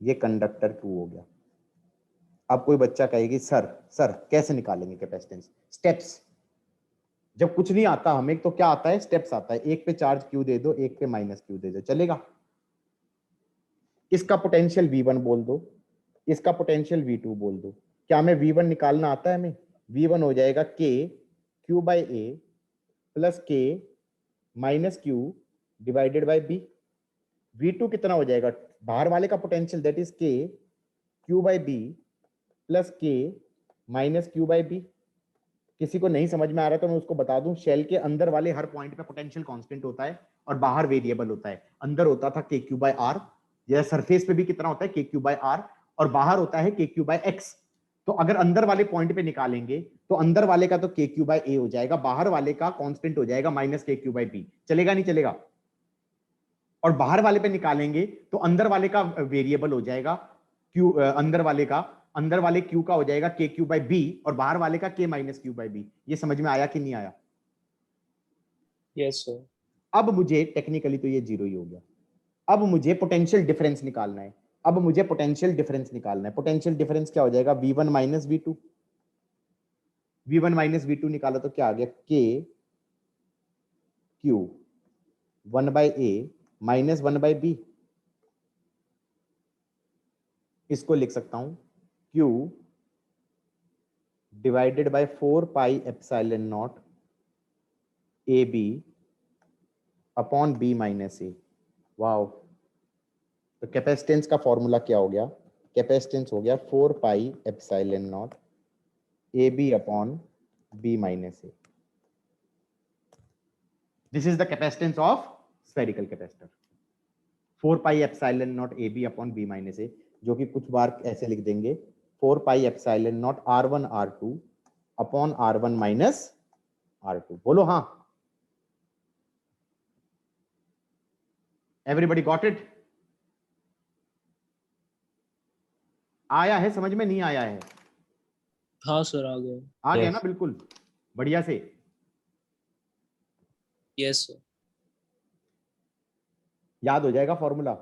ये कंडक्टर 2 हो गया। अब कोई बच्चा कहेगी सर कैसे निकालेंगे कैपेसिटेंस, स्टेप्स। जब कुछ नहीं आता हमें तो क्या आता है, स्टेप्स आता है। एक पे चार्ज क्यू दे दो, एक पे माइनस क्यू दे दो, चलेगा। इसका पोटेंशियल V1 बोल दो, इसका पोटेंशियल V2 बोल दो। क्या हमें V1 निकालना आता है? हमें V1 हो जाएगा K Q by A plus K minus Q divided by B। V2 कितना हो जाएगा, बाहर वाले का potential, that is K Q by B plus K minus Q by B। किसी को नहीं समझ में आ रहा तो मैं उसको बता दूं, शेल के अंदर वाले हर पॉइंट पे पोटेंशियल कांस्टेंट होता है और बाहर वेरिएबल होता है। अंदर होता था के क्यू बाई आर, या सरफेस पे भी कितना होता है के क्यू बाई आर, और बाहर होता है के क्यू बाई एक्स। तो अगर अंदर वाले पॉइंट पे निकालेंगे तो अंदर वाले का तो के क्यू बाई ए हो जाएगा, बाहर वाले का कांस्टेंट हो जाएगा माइनस के क्यू बाई बी। चलेगा नहीं चलेगा? और बाहर वाले पे निकालेंगे तो अंदर वाले का वेरिएबल हो जाएगा क्यू, अंदर वाले क्यू का हो जाएगा के क्यू बाई बी, और बाहर वाले का के माइनस क्यू बाई बी। ये समझ में आया कि नहीं आया? Yes sir. अब मुझे टेक्निकली तो ये जीरो ही हो गया। अब मुझे पोटेंशियल डिफरेंस निकालना है, पोटेंशियल डिफरेंस क्या हो जाएगा, V1 minus V2। V1 minus V2 निकाला तो क्या आ गया, K Q 1 by A minus 1 by B। इसको लिख सकता हूं Q divided by 4 pi epsilon not AB upon B minus A। Wow, तो कैपेसिटेंस का फॉर्मूला क्या हो गया, कैपेसिटेंस हो गया 4 pi epsilon not AB upon B minus A। This is the capacitance of spherical capacitor, 4 pi epsilon not AB upon B minus A, जो कि कुछ बार ऐसे लिख देंगे 4 pi epsilon not R1 R2 upon R1 minus R2। बोलो हाँ, एवरीबॉडी गॉट इट? आया है समझ में, नहीं आया है? हाँ सर, आ गए। आ गया Yes. ना, बिल्कुल बढ़िया से। Yes sir. याद हो जाएगा फॉर्मूला।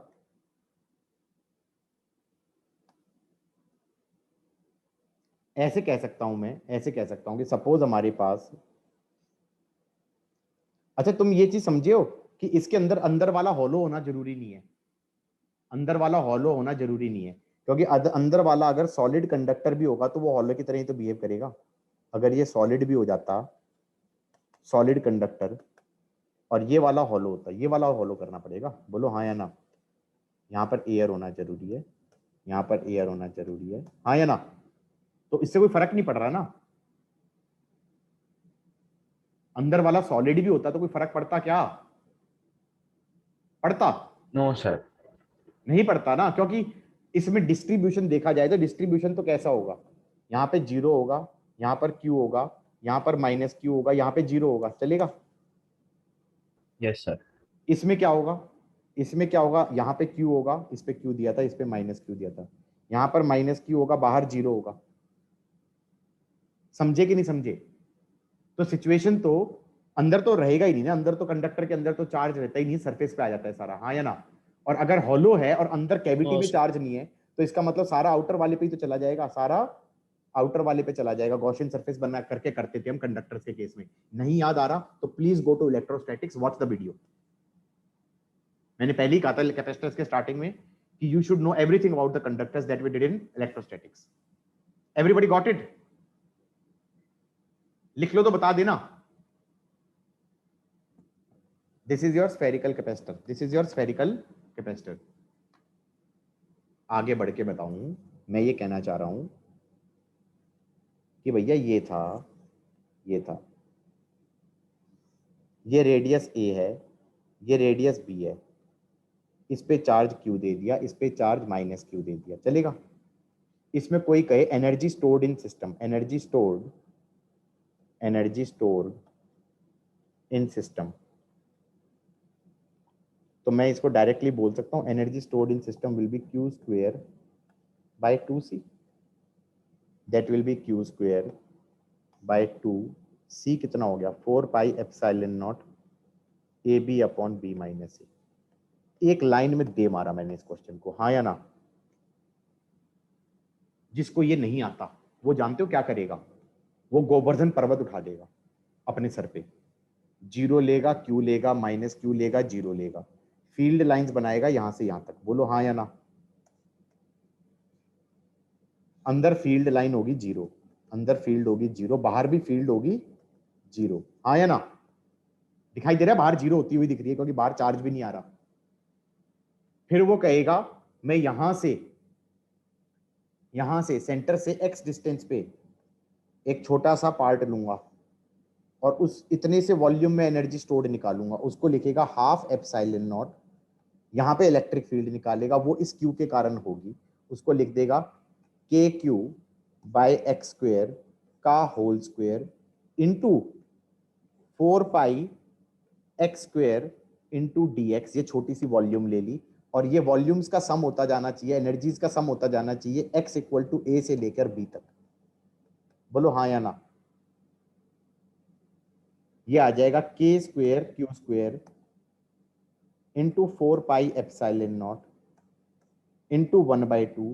ऐसे कह सकता हूं मैं, ऐसे कह सकता हूं कि सपोज हमारे पास, अच्छा तुम ये चीज समझे हो कि इसके अंदर अंदर वाला हॉलो होना जरूरी नहीं है, अंदर वाला हॉलो होना जरूरी नहीं है, क्योंकि अंदर वाला अगर सॉलिड कंडक्टर भी होगा तो वो हॉलो की तरह ही तो बिहेव करेगा। अगर ये सॉलिड भी हो जाता, सॉलिड कंडक्टर, और ये वाला हॉलो होता है, ये वाला हॉलो करना पड़ेगा, बोलो हाँ या ना। यहाँ पर एयर होना जरूरी है, यहाँ पर एयर होना जरूरी है, हाँ या ना। तो इससे कोई फर्क नहीं पड़ रहा ना, अंदर वाला सॉलिड भी होता तो कोई फर्क पड़ता क्या? पड़ता? No sir. नहीं पड़ता ना, क्योंकि इसमें डिस्ट्रीब्यूशन देखा जाए तो डिस्ट्रीब्यूशन तो कैसा होगा, यहाँ पे जीरो होगा, यहाँ पर क्यू होगा, यहाँ पर माइनस क्यू होगा, यहाँ पे जीरो होगा, चलेगा? Yes sir. इसमें क्या होगा, इसमें क्या होगा, यहाँ पे क्यू होगा, इस पे क्यू दिया था, इस पे माइनस क्यू दिया था, यहाँ पर माइनस क्यू होगा, बाहर जीरो होगा। समझे कि नहीं समझे? तो सिचुएशन तो अंदर तो रहेगा ही नहीं ना, अंदर तो कंडक्टर के अंदर तो चार्ज रहता ही नहीं, सरफेस पे आ जाता है सारा, हाँ या ना। और अगर हॉलो है और अंदर कैविटी हाँ में सर। चार्ज नहीं है, तो इसका मतलब सारा आउटर वाले पे ही तो चला जाएगा, सारा आउटर वाले पे चला जाएगा। गॉसियन सरफेस बना करके करते थे हम कंडक्टर्स के केस में। नहीं याद आ रहा तो please go to electrostatics, watch the video. मैंने पहले ही कहा था कैपेसिटर्स के स्टार्टिंग में कि you should know everything about the conductors that we did in electrostatics. Everybody got it? लिख लो तो बता देना। This is your spherical capacitor, this is your spherical capacitor. आगे बढ़ के बताऊं, मैं ये कहना चाह रहा हूं कि भैया ये था, ये था, ये रेडियस ए है, ये रेडियस बी है, इस पे चार्ज क्यू दे दिया, इस पे चार्ज माइनस क्यू दे दिया, चलेगा? इसमें कोई कहे energy stored in system, energy stored, energy stored in system, तो मैं इसको डायरेक्टली बोल सकता हूं energy stored in system will be Q square by 2c, that will be Q square by 2c। कितना हो गया? 4 pi epsilon naught A B upon B minus A. एक लाइन में दे मारा मैंने इस क्वेश्चन को, हाँ या ना? जिसको ये नहीं आता वो जानते हो क्या करेगा? वो गोवर्धन पर्वत उठा देगा अपने सर पे, जीरो लेगा, क्यू लेगा, माइनस क्यू लेगा, जीरो लेगा, फील्ड लाइंस बनाएगा यहां से यहां तक, बोलो हाँ या ना। अंदर फील्ड लाइन होगी जीरो, अंदर फील्ड होगी जीरो, बाहर भी फील्ड होगी जीरो, हाँ या ना? दिखाई दे रहा है बाहर जीरो होती हुई दिख रही है क्योंकि बाहर चार्ज भी नहीं आ रहा। फिर वो कहेगा मैं यहां से सेंटर से x डिस्टेंस पे एक छोटा सा पार्ट लूंगा और उस इतने से वॉल्यूम में एनर्जी स्टोर्ड निकालूंगा, उसको लिखेगा हाफ एप्सिलॉन नॉट। यहाँ पे इलेक्ट्रिक फील्ड निकालेगा, वो इस क्यू के कारण होगी, उसको लिख देगा के क्यू बाय एक्स स्क्वेयर का whole square into 4 pi X square into D X. ये छोटी सी वॉल्यूम ले ली और ये वॉल्यूम्स का सम होता जाना चाहिए, एनर्जीज का सम होता जाना चाहिए x इक्वल टू ए से लेकर बी तक, बोलो हाँ या ना। ये आ जाएगा के square Q square into 4 pi epsilon naught into 1/2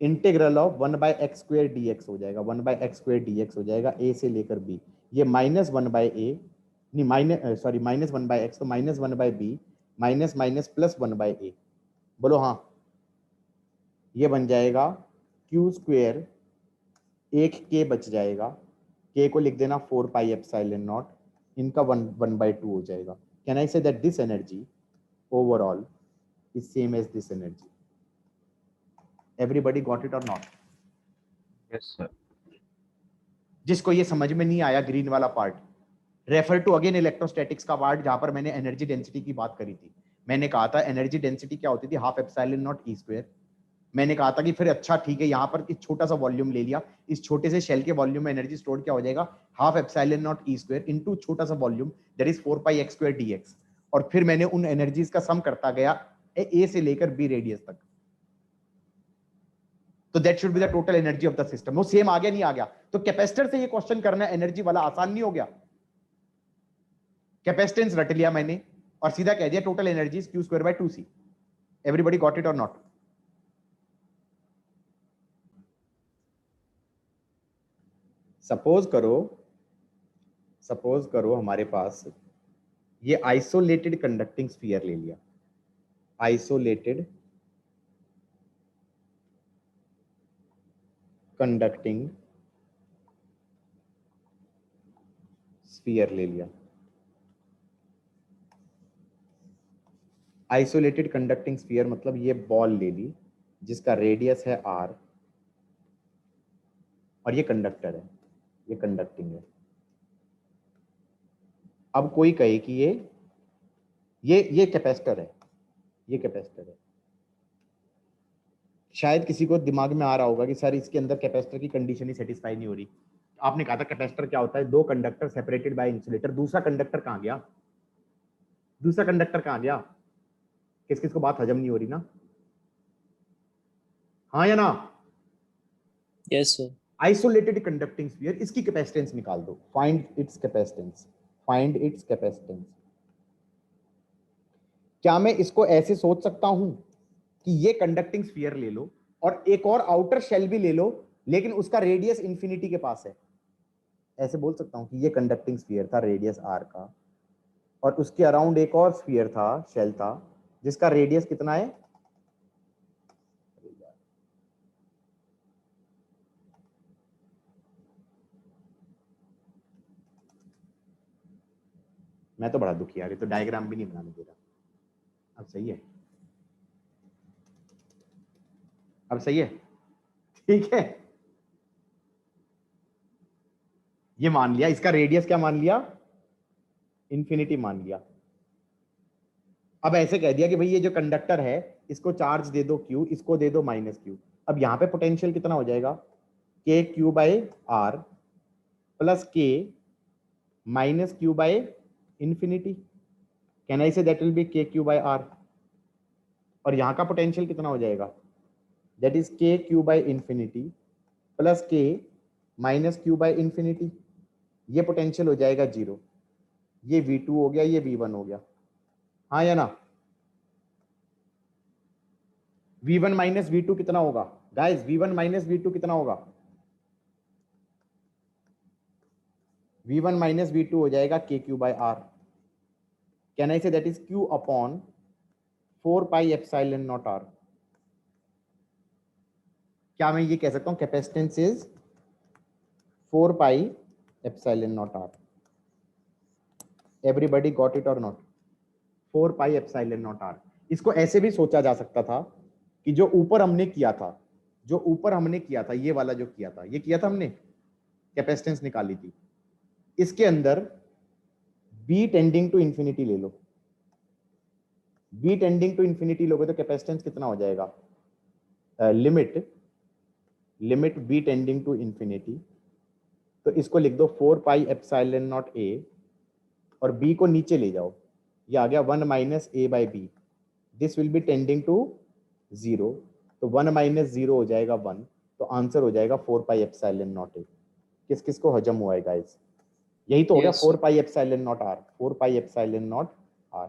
integral of 1/x square D x हो जाएगा, 1/x स्क्वेयर डी एक्स हो जाएगा ए से लेकर बी। ये माइनस 1/a, नहीं माइनस सॉरी माइनस 1/x, तो minus 1/b, minus minus plus 1/a, बोलो हाँ। ये बन जाएगा क्यू स्क्वेयर, एक के बच जाएगा, के को लिख देना 4 पाई एप्सिलॉन नॉट, इनका 1/2 हो जाएगा। Can I say that this energy overall is same as this energy? Everybody got it और नॉट? Yes sir. जिसको ये समझ में नहीं आया ग्रीन वाला part, refer to again electrostatics का पार्ट जहां पर मैंने एनर्जी डेंसिटी की बात करी थी। मैंने कहा था एनर्जी डेंसिटी क्या होती थी, half epsilon naught E square. मैंने कहा था कि फिर अच्छा ठीक है, यहाँ पर एक छोटा सा वॉल्यूम ले लिया, इस छोटे से शेल के वॉल्यूम में एनर्जी स्टोर क्या हो जाएगा, half epsilon naught E square into छोटा सा volume that is 4 pi x square dx. और फिर मैंने उन एनर्जीज का सम करता गया ए से लेकर बी रेडियस तक, तो that should be the total energy of the system. वो सेम आ गया नहीं आ गया? तो कैपेसिटर से ये क्वेश्चन करना एनर्जी वाला आसान नहीं हो गया? कैपेसिटेंस रट लिया मैंने और सीधा कह दिया total energy is Q square by 2c। Everybody got it और नॉट? सपोज करो हमारे पास ये आइसोलेटेड कंडक्टिंग स्फीयर ले लिया, आइसोलेटेड कंडक्टिंग स्फीयर ले लिया। आइसोलेटेड कंडक्टिंग स्फीयर मतलब ये बॉल ले ली जिसका रेडियस है r और ये कंडक्टर है, ये कंडक्टिंग है। अब कोई कहे कि ये कैपेसिटर है, ये कैपेसिटर है। शायद किसी को दिमाग में आ रहा होगा कि सर इसके अंदर कैपेसिटर की कंडीशन ही सेटिस्फाई नहीं हो रही। आपने कहा था कैपेसिटर क्या होता है, दो कंडक्टर सेपरेटेड बाय इंसुलेटर। दूसरा कंडक्टर कहाँ गया, दूसरा कंडक्टर कहाँ गया? किस किस को बात हजम नहीं हो रही ना, हाँ या ना? Yes, sir. Isolated conducting sphere, इसकी कैपेसिटेंस निकाल दो, find its capacitance, find its capacitance. क्या मैं इसको ऐसे सोच सकता हूं कि ये कंडक्टिंग स्फीयर ले लो और एक और आउटर शेल भी ले लो लेकिन उसका रेडियस इंफिनिटी के पास है? ऐसे बोल सकता हूं कि ये कंडक्टिंग स्फीयर था रेडियस r का और उसके अराउंड एक और स्फीयर था, शेल था, जिसका रेडियस कितना है? मैं तो बड़ा दुखी यार, ये तो डायग्राम भी नहीं बनाने दे रहा। अब सही है, अब सही है, ठीक है। ये मान लिया, इसका रेडियस क्या मान लिया? इंफिनिटी मान लिया। अब ऐसे कह दिया कि भाई ये जो कंडक्टर है इसको चार्ज दे दो Q, इसको दे दो माइनस Q। अब यहां पे पोटेंशियल कितना हो जाएगा? के क्यू बाई आर प्लस के minus Q by infinity. Can I say that will B के क्यू बाई आर। और यहां का पोटेंशियल कितना हो जाएगा? दैट इज के क्यू बाई इंफिनिटी प्लस के माइनस क्यू बाई इंफिनिटी। ये पोटेंशियल हो जाएगा 0। ये V2 हो गया, ये V1 हो गया, हाँ या ना? V1 माइनस V2 कितना होगा गाइस? V1 माइनस V2 कितना होगा? V1 माइनस V2 हो जाएगा के Q by R. Can I say that is Q upon 4 pi epsilon naught r। क्या मैं ये कह सकता हूं capacitance is 4 pi epsilon naught r? Everybody got it और not? 4 pi epsilon naught r। इसको ऐसे भी सोचा जा सकता था कि जो ऊपर हमने किया था, जो ऊपर हमने किया था, ये वाला जो किया था, ये किया था हमने, कैपेसिटेंस निकाली थी, इसके अंदर b टेंडिंग टू इंफिनिटी ले लो। b टेंडिंग टू इंफिनिटी लोगे तो कैपेसिटेंस कितना हो जाएगा? Limit b tending to infinity, तो इसको लिख दो 4 पाई एप्सिलॉन नॉट a और b को नीचे ले जाओ, ये आ गया 1 minus a by B. This will be tending to 0, तो 1 माइनस 0 हो जाएगा 1, तो आंसर हो जाएगा 4 पाई एप्सिलॉन नॉट a। किस किस को हजम हुआ है गाइस? यही तो हो गया Yes, 4 pi epsilon naught r, 4 pi epsilon naught r।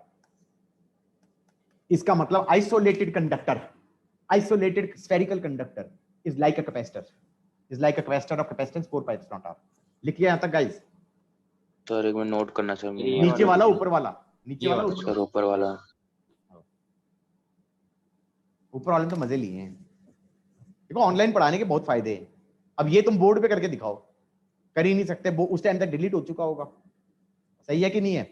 इसका मतलब isolated conductor, isolated spherical conductor is like a capacitor, is like a capacitor of capacitance 4 pi epsilon naught r। लिख लिया यहां तक गाइस? सर एक मिनट नोट करना सर। नीचे वाला ऊपर वाला? नीचे वाला ऊपर सर ऊपर वाला। ऊपर वाले तो मजे लिए हैं। देखो ऑनलाइन पढ़ाने के बहुत फायदे हैं। अब ये तुम बोर्ड पे करके दिखाओ, कर ही नहीं सकते, वो उस टाइम तक डिलीट हो चुका होगा। सही है कि नहीं है?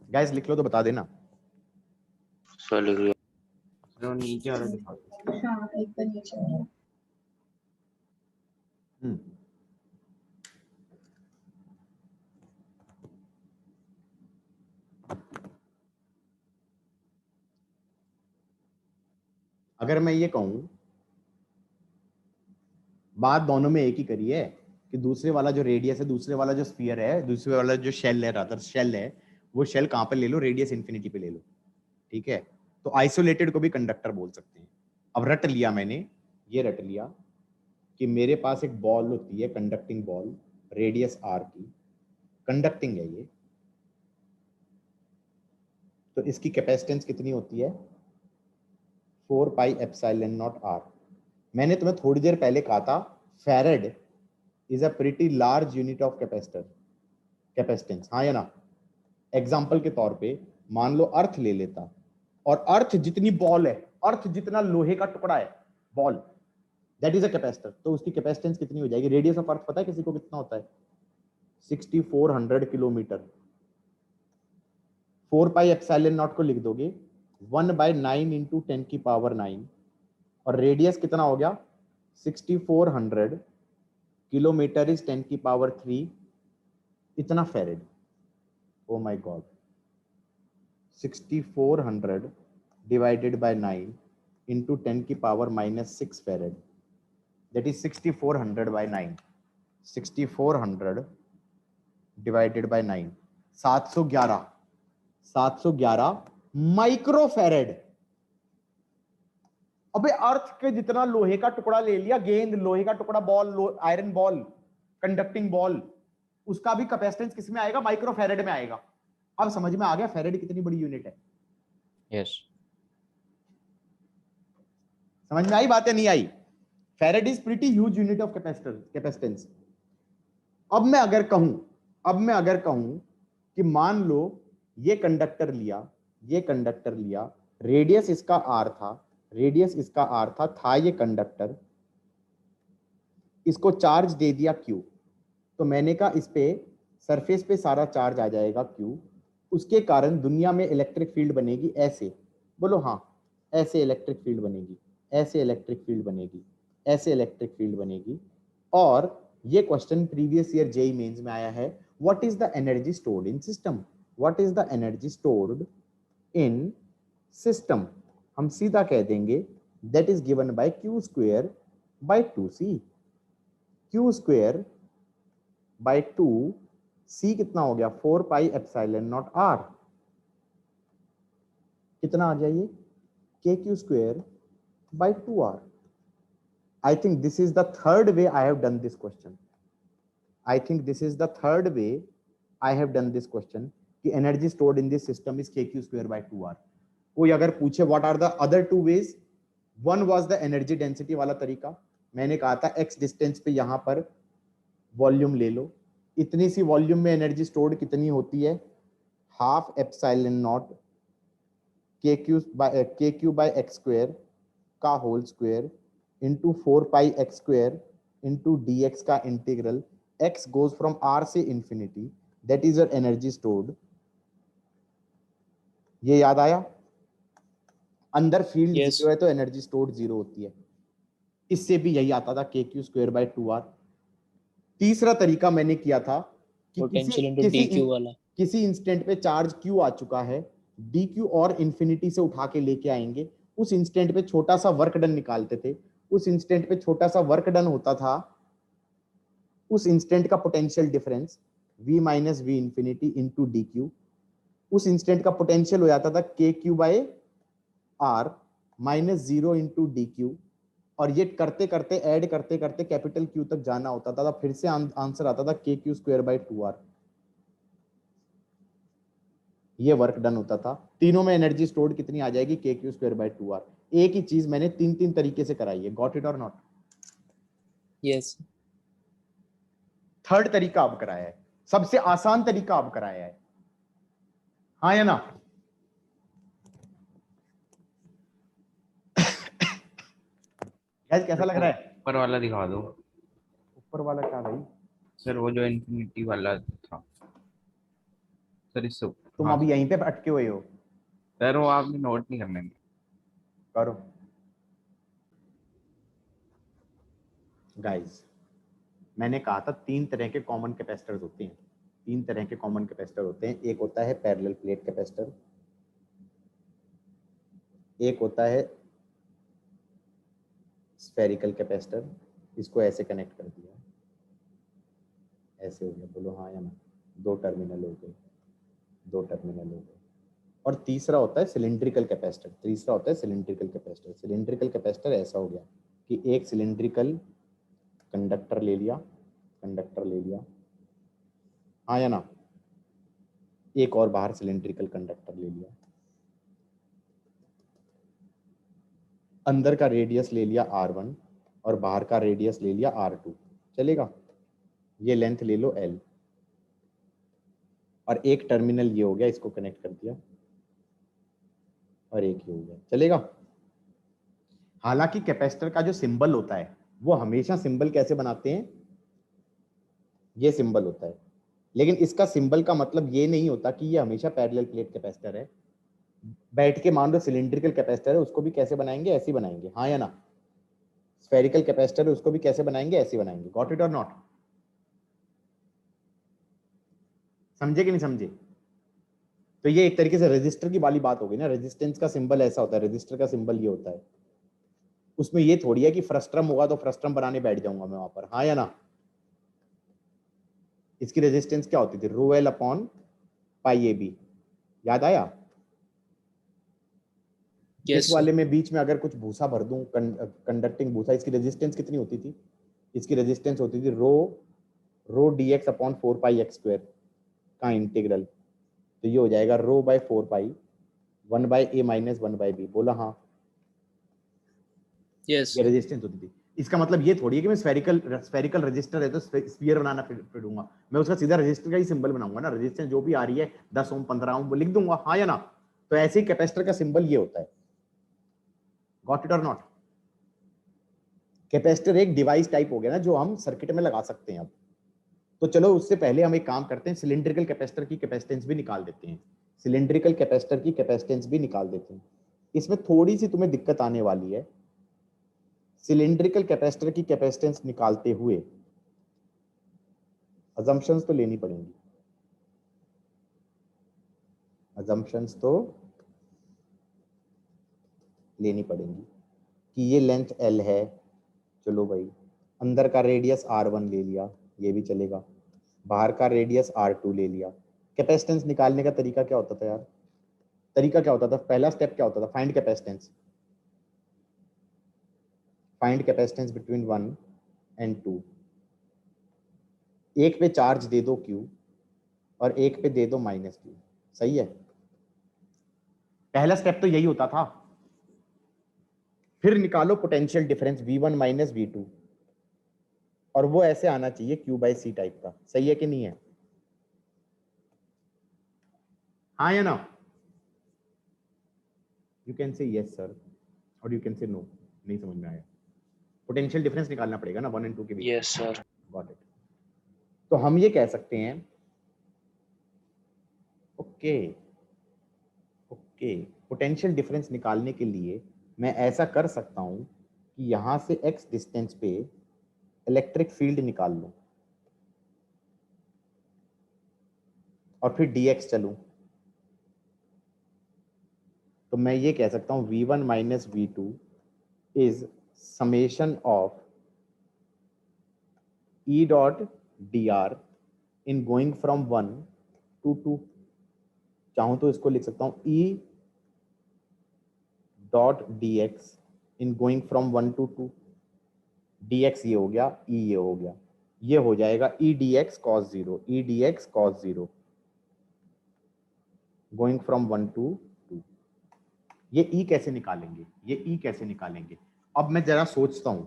गाइस लिख लो तो बता देना। सर लिख लिया। नीचे वाला दिखाओ। हाँ, एक तो नीचे वाला। अगर मैं ये कहूं, बात दोनों में एक ही करी है कि दूसरे वाला जो रेडियस है, दूसरे वाला जो स्फीयर है, दूसरे वाला जो शेल है, रादर शेल है, वो शेल कहां पे ले लो? रेडियस इंफिनिटी पे ले लो, ठीक है? तो आइसोलेटेड को भी कंडक्टर बोल सकते हैं। अब रट लिया मैंने, ये रट लिया कि मेरे पास एक बॉल होती है, कंडक्टिंग बॉल, रेडियस r की, कंडक्टिंग है ये, तो इसकी कैपेसिटेंस कितनी होती है? 4 पाई एप्सिलॉन नॉट r। मैंने तुम्हें थोड़ी देर पहले कहा था farad is a pretty large unit of capacitance, हाँ या ना? एग्जाम्पल के तौर पे मान लो अर्थ ले लेता, और अर्थ जितनी बॉल है, अर्थ जितना लोहे का टुकड़ा है, ball, that is a capacitor, तो उसकी कैपेसिटेंस कितनी हो जाएगी? रेडियस ऑफ अर्थ पता है किसी को कितना होता है? 6400 किलोमीटर। 4 पाई एप्सिलॉन नॉट को लिख दोगे 1/9 इंटू 10 की पावर 9, और रेडियस कितना हो गया 6400 किलोमीटर इज 10 की पावर 3, इतना farad. Oh my God, 6400 divided by 9 into 10 की power -6 farad, that is 6400 by 9, 6400 divided by 9, 711 micro फेरेड। अबे अर्थ के जितना लोहे का टुकड़ा ले लिया, गेंद, लोहे का टुकड़ा, ball, iron ball, conducting ball, उसका भी कैपेसिटेंस किस में आएगा, माइक्रो फेरेड में आएगा। अब समझ में आ गया फेरेड कितनी बड़ी यूनिट है। यस। समझ में आई बात या नहीं आई? Farad is pretty huge unit of capacitance. अब मैं अगर कहूं कि मान लो ये कंडक्टर लिया, रेडियस इसका आर था, ये कंडक्टर, इसको चार्ज दे दिया क्यू, तो मैंने कहा इस पे सरफेस पे सारा चार्ज आ जाएगा क्यू, उसके कारण दुनिया में इलेक्ट्रिक फील्ड बनेगी ऐसे, बोलो हाँ, ऐसे इलेक्ट्रिक फील्ड बनेगी, ऐसे इलेक्ट्रिक फील्ड बनेगी, ऐसे इलेक्ट्रिक फील्ड बनेगी। और ये question previous year JEE mains में आया है, what is the energy stored in system, what is the energy stored in system. हम सीधा कह देंगे that is given by Q square by 2c, Q square by 2c कितना हो गया 4 पाई एप्सिलॉन नॉट आर, कितना आ जाइए के Q square by 2r. I think this is the third way I have done this question. कि energy stored in this system is kq square by 2r. कोई अगर पूछे what are the other two ways, one was the energy density वाला तरीका, मैंने कहा था x distance पे यहाँ पर वॉल्यूम ले लो, इतनी सी वॉल्यूम में एनर्जी स्टोर्ड कितनी होती है, half epsilon not kq by x square का whole square into 4 pi x square into dx का integral, x goes from r से infinity, that is your energy stored. ये याद आया? अंदर फील्ड Yes. जीरो है तो एनर्जी स्टोर्ड जीरो होती है। इससे भी यही आता था के क्यू स्क्वायर बाय 2r। तीसरा तरीका मैंने किया था कि पोटेंशियल इनटू dq वाला। किसी इंस्टेंट पे चार्ज q आ चुका है, dq और इंफिनिटी से उठा के लेके आएंगे, उस इंस्टेंट पे छोटा सा वर्क डन निकालते थे, उस इंस्टेंट पे छोटा सा वर्क डन होता था, उस इंस्टेंट का potential difference v minus V infinity into D Q, उस इंस्टेंट का पोटेंशियल हो जाता था के Q by R minus 0 into D Q, और ये करते करते ऐड करते करते कैपिटल क्यू तक जाना होता था, फिर से आंसर आता था के क्यू स्क्वायर बाय 2r। ये वर्क डन होता था। तीनों में एनर्जी स्टोर्ड कितनी आ जाएगी, के क्यू स्क्वायर बाय 2r। एक ही चीज मैंने तीन तीन तरीके से कराई है, गॉट इट और नॉट? Yes. थर्ड तरीका अब कराया है, सबसे आसान तरीका अब कराया है, हाँ या ना? गैस कैसा लग रहा है? ऊपर वाला दिखा दो ऊपर वाला क्या भाई? सर, वो जो इन्फिनिटी वाला था सर, इससे तुम हाँ, अभी यहीं पे अटके हुए हो, सर वो आपने नोट नहीं करने में। करो गाइस। मैंने कहा था तीन तरह के कॉमन कैपेसिटर्स होते हैं, तीन तरह के कॉमन कैपेसिटर होते हैं। एक होता है पैरेलल प्लेट कैपेसिटर, एक होता है स्फेरिकल कैपेसिटर, इसको ऐसे कनेक्ट कर दिया, ऐसे हो गया, बोलो हाँ या ना? दो टर्मिनल हो गए, दो टर्मिनल हो गए। और तीसरा होता है सिलिंड्रिकल कैपेसिटर, तीसरा होता है सिलिंड्रिकल कैपेसिटर। सिलिंड्रिकल कैपेसिटर ऐसा हो गया कि एक सिलिंड्रिकल कंडक्टर ले लिया, कंडक्टर ले लिया, हाँ या ना? एक और बाहर सिलिंड्रिकल कंडक्टर ले लिया, अंदर का रेडियस ले लिया r1 और बाहर का रेडियस ले लिया r2, चलेगा? ये लेंथ ले लो l, और एक टर्मिनल ये हो गया, इसको कनेक्ट कर दिया, और एक ये हो गया, चलेगा? हालांकि कैपेसिटर का जो सिंबल होता है वो हमेशा सिंबल कैसे बनाते हैं, ये सिंबल होता है, लेकिन इसका सिंबल का मतलब ये नहीं होता कि ये हमेशा पैरेलल प्लेट कैपेसिटर है। बैठ के मान लो सिलिंड्रिकल कैपेसिटर है, उसको भी कैसे बनाएंगे, ऐसे बनाएंगे, हाँ या ना। स्फेरिकल कैपेसिटर है, उसको भी कैसे बनाएंगे, ऐसे बनाएंगे। गॉट इट और नॉट? समझे कि नहीं समझे? तो ये एक तरीके से रेजिस्टर की वाली बात हो गई ना। रेजिस्टेंस का सिंबल ऐसा होता है, रेजिस्टर का सिंबल ये होता है। उसमें ये थोड़ी है कि फ्रस्ट्रम होगा तो फ्रस्ट्रम बनाने बैठ जाऊंगा मैं वहां पर, हाँ या ना। इसकी रेजिस्टेंस क्या होती थी? Rho L upon pi A B. याद आया? Yes, इस sir. वाले में बीच में अगर कुछ भूसा भर दूं, कंडक्टिंग भूसा, इसकी रेजिस्टेंस कितनी होती थी? इसकी रेजिस्टेंस होती थी रो डी एक्स अपॉन 4 पाई x² का इंटीग्रल। तो ये हो जाएगा रो बाय 4 पाई 1/a माइनस 1/b। बोला हाँ। Yes, ये sir. रेजिस्टेंस होती थी। इसका मतलब ये थोड़ी है कि मैं स्फेरिकल रेजिस्टर है तो स्फीयर बनाना पड़ूंगा, मैं उसका सीधा रेजिस्टर का ही सिंबल बनाऊंगा ना। रेजिस्टेंस जो भी आ रही है 10 ओम 15 ओम वो लिख दूंगा, हाँ या ना। तो ऐसे ही कैपेसिटर का सिंबल ये होता है। गॉट इट और नॉट? कैपेसिटर एक डिवाइस टाइप हो गया ना जो हम सर्किट में लगा सकते हैं अब। तो चलो उससे पहले हम एक काम करते हैं, सिलिंड्रिकल कैपेसिटर की कैपेसिटेंस भी निकाल देते हैं। सिलिंड्रिकल कैपेसिटर की कैपेसिटेंस भी निकाल देते हैं। इसमें थोड़ी सी तुम्हें दिक्कत आने वाली है। सिलिंड्रिकल कैपेसिटर की कैपेसिटेंस निकालते हुए अजम्पशंस तो लेनी पड़ेंगी। अजम्पशंस तो लेनी पड़ेंगी कि ये लेंथ L है। चलो भाई, अंदर का रेडियस R1 ले लिया, ये भी चलेगा। बाहर का रेडियस R2 ले लिया। कैपेसिटेंस निकालने का तरीका क्या होता था यार? तरीका क्या होता था? पहला स्टेप क्या होता था? Find capacitance. Find capacitance between 1 and 2। एक पे चार्ज दे दो Q और एक पे दे दो -Q। सही है? पहला स्टेप तो यही होता था। फिर निकालो potential difference V1 minus V2, और वो ऐसे आना चाहिए Q/C टाइप का। सही है कि नहीं है? हाँ या ना? You can say yes sir और यू कैन से नो। नहीं समझ में आया? पोटेंशियल डिफरेंस निकालना पड़ेगा ना 1 और 2 के बीच। Yes, sir. Got it. तो हम ये कह सकते हैं, ओके ओके, पोटेंशियल डिफरेंस निकालने के लिए मैं ऐसा कर सकता हूं कि यहां से x डिस्टेंस पे इलेक्ट्रिक फील्ड निकाल लूं और फिर dx चलूं। तो मैं ये कह सकता हूं v1 minus v2 is summation of E dot dr in going from 1 to 2। चाहूं तो इसको लिख सकता हूं E dot dx in going from 1 to 2। dx ये हो गया, E ये हो गया, ये हो जाएगा E dx cos 0, E dx cos 0 going from 1 to 2। ये E कैसे निकालेंगे? ये E कैसे निकालेंगे? अब मैं जरा सोचता हूं,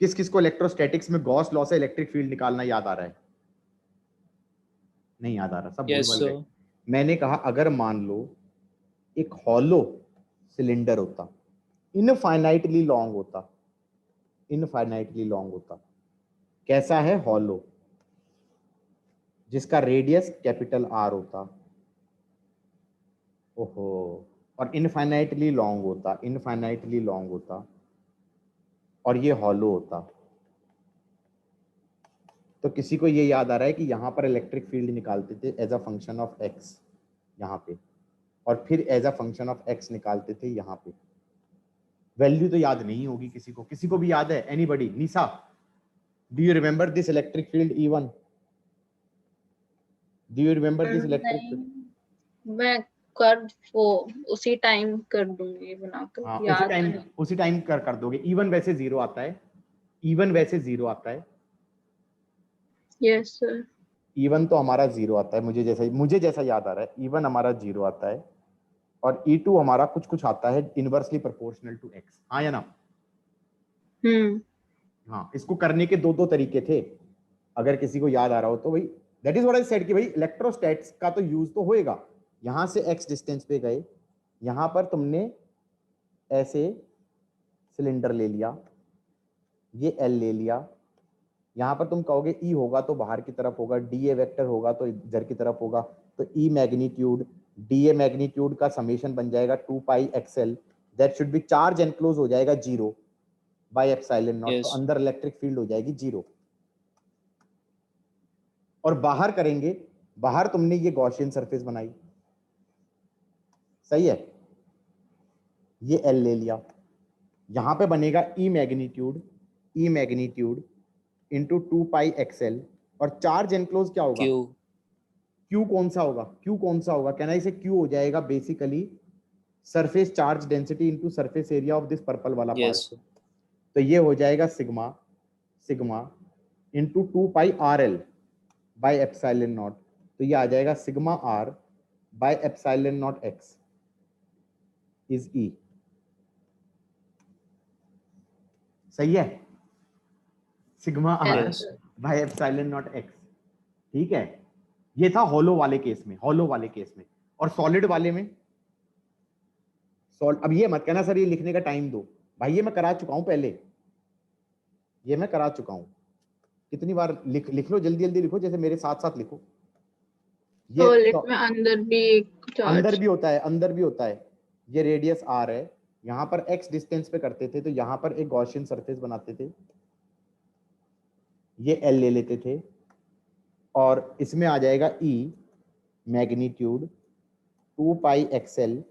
किस किस को इलेक्ट्रोस्टैटिक्स में गॉस लॉ से इलेक्ट्रिक फील्ड निकालना याद आ रहा है? नहीं याद आ रहा, सब Yes, बोल गए। sir. मैंने कहा अगर मान लो एक हॉलो सिलेंडर होता, इनफाइनाइटली लॉन्ग होता, इनफाइनाइटली लॉन्ग होता। कैसा है? हॉलो, जिसका रेडियस कैपिटल R होता। ओहो, और इनफाइनाइटली लॉन्ग होता, इनफाइनाइटली लॉन्ग होता, और ये हॉलो होता। तो किसी को ये याद आ रहा है कि यहाँ पर इलेक्ट्रिक फील्ड निकालते थे as a function of x यहाँ पे, और फिर as a function of x निकालते थे यहाँ पे। वैल्यू तो याद नहीं होगी किसी को? किसी को भी याद है? Anybody? Nisha, do you remember this electric field E1? Do you remember this electric field? नहीं, मैं कर वो उसी टाइम कर दूंगी बनाकर, हाँ, याद नहीं। उसी टाइम कर दोगे। E1 वैसे 0 आता है, E1 वैसे 0 आता है। Yes sir. E1 तो हमारा 0 आता है, मुझे जैसा याद आ रहा है E1 हमारा 0 आता है, और E2 हमारा कुछ कुछ आता है इनवर्सली प्रोपोर्शनल टू x। हाँ या ना? हाँ, इसको करने के दो तरीके थे, अगर किसी को याद आ रहा हो तो। भाई that is what I said कि भाई इलेक्ट्रोस्टैट्स का तो यूज तो होएगा। यहां से x डिस्टेंस पे गए, यहां पर तुमने ऐसे सिलेंडर ले लिया, ये L ले लिया, यहाँ पर तुम कहोगे ई होगा तो बाहर की तरफ होगा, डी ए वेक्टर होगा तो इधर की तरफ होगा, तो E magnitude D A magnitude का समेशन बन जाएगा 2 pi X L, that should be charge enclose हो जाएगा 0 बाय एप्सिलॉन नॉट, तो Yes. अंदर इलेक्ट्रिक फील्ड हो जाएगी 0। और बाहर करेंगे, बाहर तुमने ये गॉसियन सरफेस बनाई, सही है, ये एल ले लिया, यहां पे बनेगा ई मैग्नीट्यूड इंटू 2 पाई एक्सएल, और चार्ज एनक्लोज क्या होगा, Q. क्यू कौन सा होगा, कहना इसे क्यू हो जाएगा basically surface charge density into surface area of this purple वाला Yes. पार्ट, तो ये हो जाएगा sigma into 2 pi R L by epsilon naught, तो ये आ जाएगा sigma R by epsilon naught X is E, सही है, sigma R Yes. By epsilon naught X, ठीक है। ये था हॉलो वाले केस में, और सॉलिड वाले में अब ये मत कहना सर ये लिखने का टाइम दो, भाई ये मैं करा चुका हूं पहले, कितनी बार लिख लो, जल्दी जल्दी लिखो, जैसे मेरे साथ साथ लिखो। सॉलिड में अंदर भी एक चार्ज, अंदर भी होता है, ये रेडियस आर है, यहाँ पर एक्स डिस्टेंस पे करते थे तो यहाँ पर एक गॉसियन सरफेस बनाते थे, ये एल ले लेते थे, और इसमें आ जाएगा E magnitude 2 pi X L,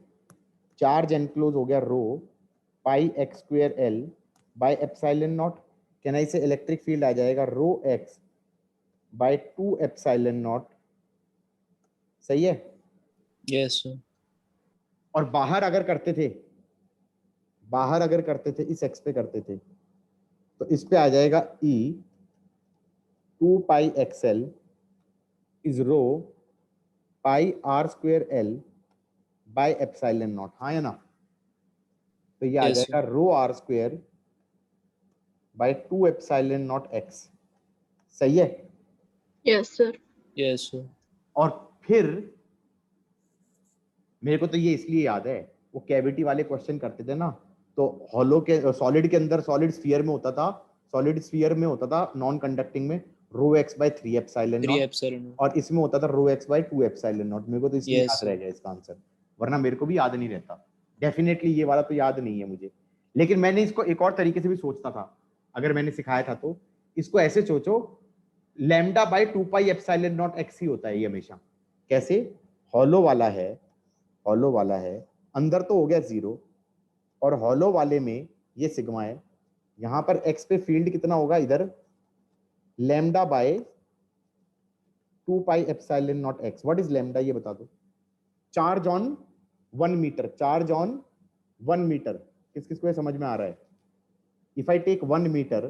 charge enclose हो गया rho pi x square L by epsilon naught, कहना इसे इलेक्ट्रिक फील्ड आ जाएगा rho X by 2 epsilon naught, सही है। Yes, sir. और बाहर अगर करते थे इस एक्स पे करते थे तो इस पे आ जाएगा E 2 pi X L is rho pi R square L by epsilon naught, हाँ है ना, तो ये आ Yes, जाएगा rho R square by 2 epsilon naught X, सही है। Yes sir, Yes, sir. और फिर मेरे को तो ये इसलिए याद है, वो कैविटी वाले क्वेश्चन करते थे ना, तो हॉलो के सॉलिड के अंदर सॉलिड स्फीयर में होता था नॉन कंडक्टिंग में rho X by 3 epsilon 3 naught, epsilon. और इसमें होता था rho X by 2 epsilon naught, मेरे को तो इसलिए Yes, याद sir. रह गया इसका आंसर, वरना मेरे को भी याद नहीं रहता, डेफिनेटली ये वाला तो याद नहीं है मुझे। लेकिन मैंने इसको एक और तरीके से भी सोचता था, अगर मैंने सिखाया था तो इसको ऐसे सोचो, lambda by 2 pi epsilon naught X ही होता है ये हमेशा, कैसे, हॉलो वाला है, अंदर तो हो गया 0, और हॉलो वाले में ये सिग्मा है, यहां पर एक्स पे फील्ड कितना होगा, इधर lambda by 2 pi epsilon naught x, what is lambda ये बता दो, चार्ज ऑन 1 मीटर, किस किस को ये समझ में आ रहा है, if I take 1 metre,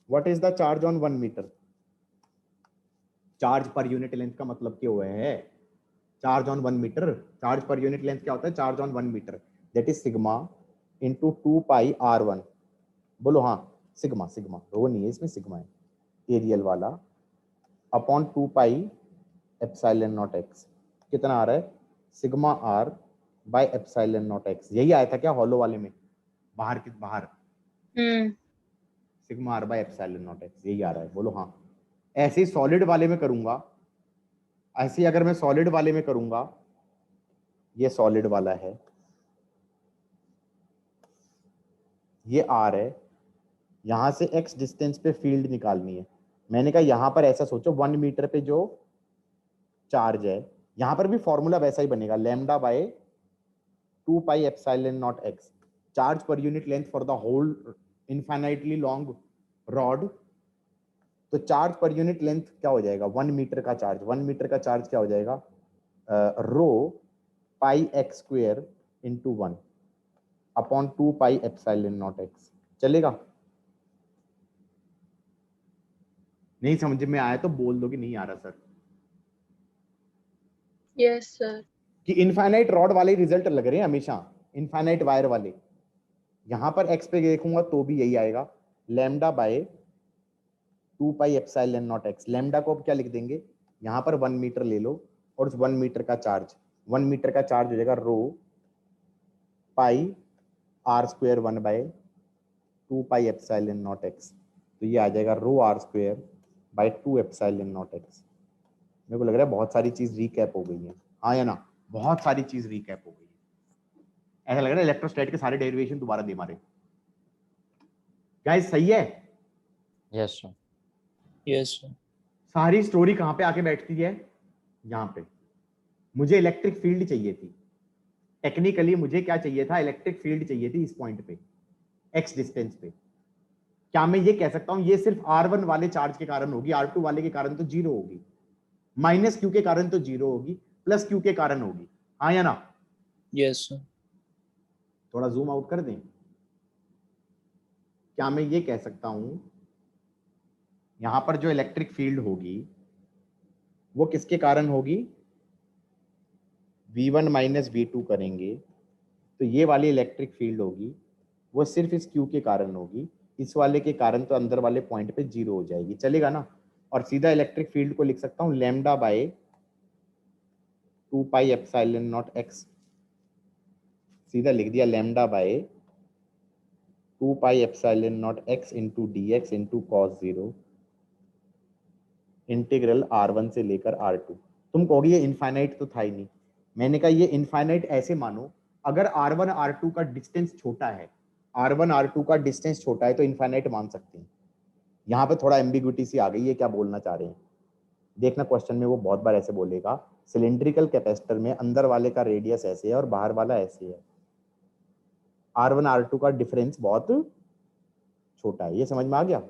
what is the charge on 1 metre, charge per unit length का मतलब क्या हुआ है, charge on 1 metre, charge per unit length क्या होता है, charge on 1 metre, that is sigma into 2 pi R1, बोलो हाँ, सिग्मा रो नहीं है इसमें, सिग्मा है एरियल वाला, upon 2 pi epsilon naught x, कितना आ रहा है, sigma R bye epsilon naught x, यही आया था क्या हॉलो वाले में, बाहर sigma R bye epsilon naught x, यही आ रहा है, बोलो हाँ। ऐसे ही सॉलिड वाले में करूंगा, अगर मैं सॉलिड वाले में करूंगा, ये सॉलिड वाला है, ये R है, यहां से x डिस्टेंस पे फील्ड निकालनी है, मैंने कहा यहां पर ऐसा सोचो 1 मीटर पे जो चार्ज है, यहां पर भी फॉर्मूला वैसा ही बनेगा, lambda by 2 pi epsilon naught x, charge per unit length for the whole infinitely long rod, तो चार्ज पर यूनिट लेंथ क्या हो जाएगा, 1 मीटर का चार्ज, क्या हो जाएगा, rho pi x square into 1 upon 2 pi epsilon naught X, चलेगा। नहीं समझ में आया तो बोल दो कि नहीं आ रहा सर, यस सर, कि इनफाइनाइट रॉड वाले रिजल्ट लग रहे हैं हमेशा, इनफाइनाइट वायर वाले, यहां पर एक्स पे देखूंगा तो भी यही आएगा, lambda by 2 pi epsilon naught x, lambda को अब क्या लिख देंगे, यहां पर 1 मीटर ले लो, और उस 1 मीटर का चार्ज हो जाएगा rho pi R square 1 by 2 pi epsilon naught X, तो ये आ जाएगा rho R square by 2 epsilon naught X. मेरे को लग रहा है बहुत सारी चीज रिकैप हो गई है, हाँ या ना, बहुत सारी चीज रिकैप हो गई है। ऐसा लग रहा है इलेक्ट्रोस्टैट के सारे डेरिवेशन दोबारा दे मारे। गाइस सही है? Yes, sir. Yes, sir. सारी स्टोरी कहाँ पे आके बैठती है? यहाँ पे। मुझे इलेक्ट्रिक फील्ड चाहिए थी, टेक्निकली मुझे क्या चाहिए था? इलेक्ट्रिक फील्ड चाहिए थी इस पॉइंट पे, एक्स डिस्टेंस पे। क्या मैं ये कह सकता हूं ये सिर्फ R1 वाले चार्ज के कारण होगी, R2 वाले के कारण तो जीरो होगी, माइनस क्यू के कारण तो जीरो होगी, प्लस क्यू के कारण होगी, हाँ या ना? Yes, sir. थोड़ा जूम आउट कर दें। क्या मैं ये कह सकता हूं यहां पर जो इलेक्ट्रिक फील्ड होगी वो किसके कारण होगी? V1 माइनस V2 करेंगे तो ये वाली इलेक्ट्रिक फील्ड होगी वो सिर्फ इस Q के कारण होगी, इस वाले के कारण तो अंदर वाले पॉइंट पे जीरो हो जाएगी, चलेगा ना? और सीधा इलेक्ट्रिक फील्ड को लिख सकता हूँ lambda by 2 pi epsilon naught x. सीधा लिख दिया lambda by 2 pi epsilon naught x into D x into cos 0 integral R1 से लेकर R2। तुम कहोगे ये इनफाइनाइट तो था ही नहीं। मैंने कहा ये इनफाइनाइट ऐसे मानो अगर R1 R2 का डिस्टेंस छोटा है, R1 R2 का डिस्टेंस छोटा है तो इनफाइनाइट मान सकते हैं। यहाँ पे थोड़ा एम्बिग्युइटी सी आ गई है, क्या बोलना चाह रहे हैं देखना। क्वेश्चन में वो बहुत बार ऐसे बोलेगा सिलेंड्रिकल कैपेसिटर में अंदर वाले का रेडियस ऐसे है और बाहर वाला ऐसे है, R1 R2 का डिफरेंस बहुत छोटा है। ये समझ में आ गया?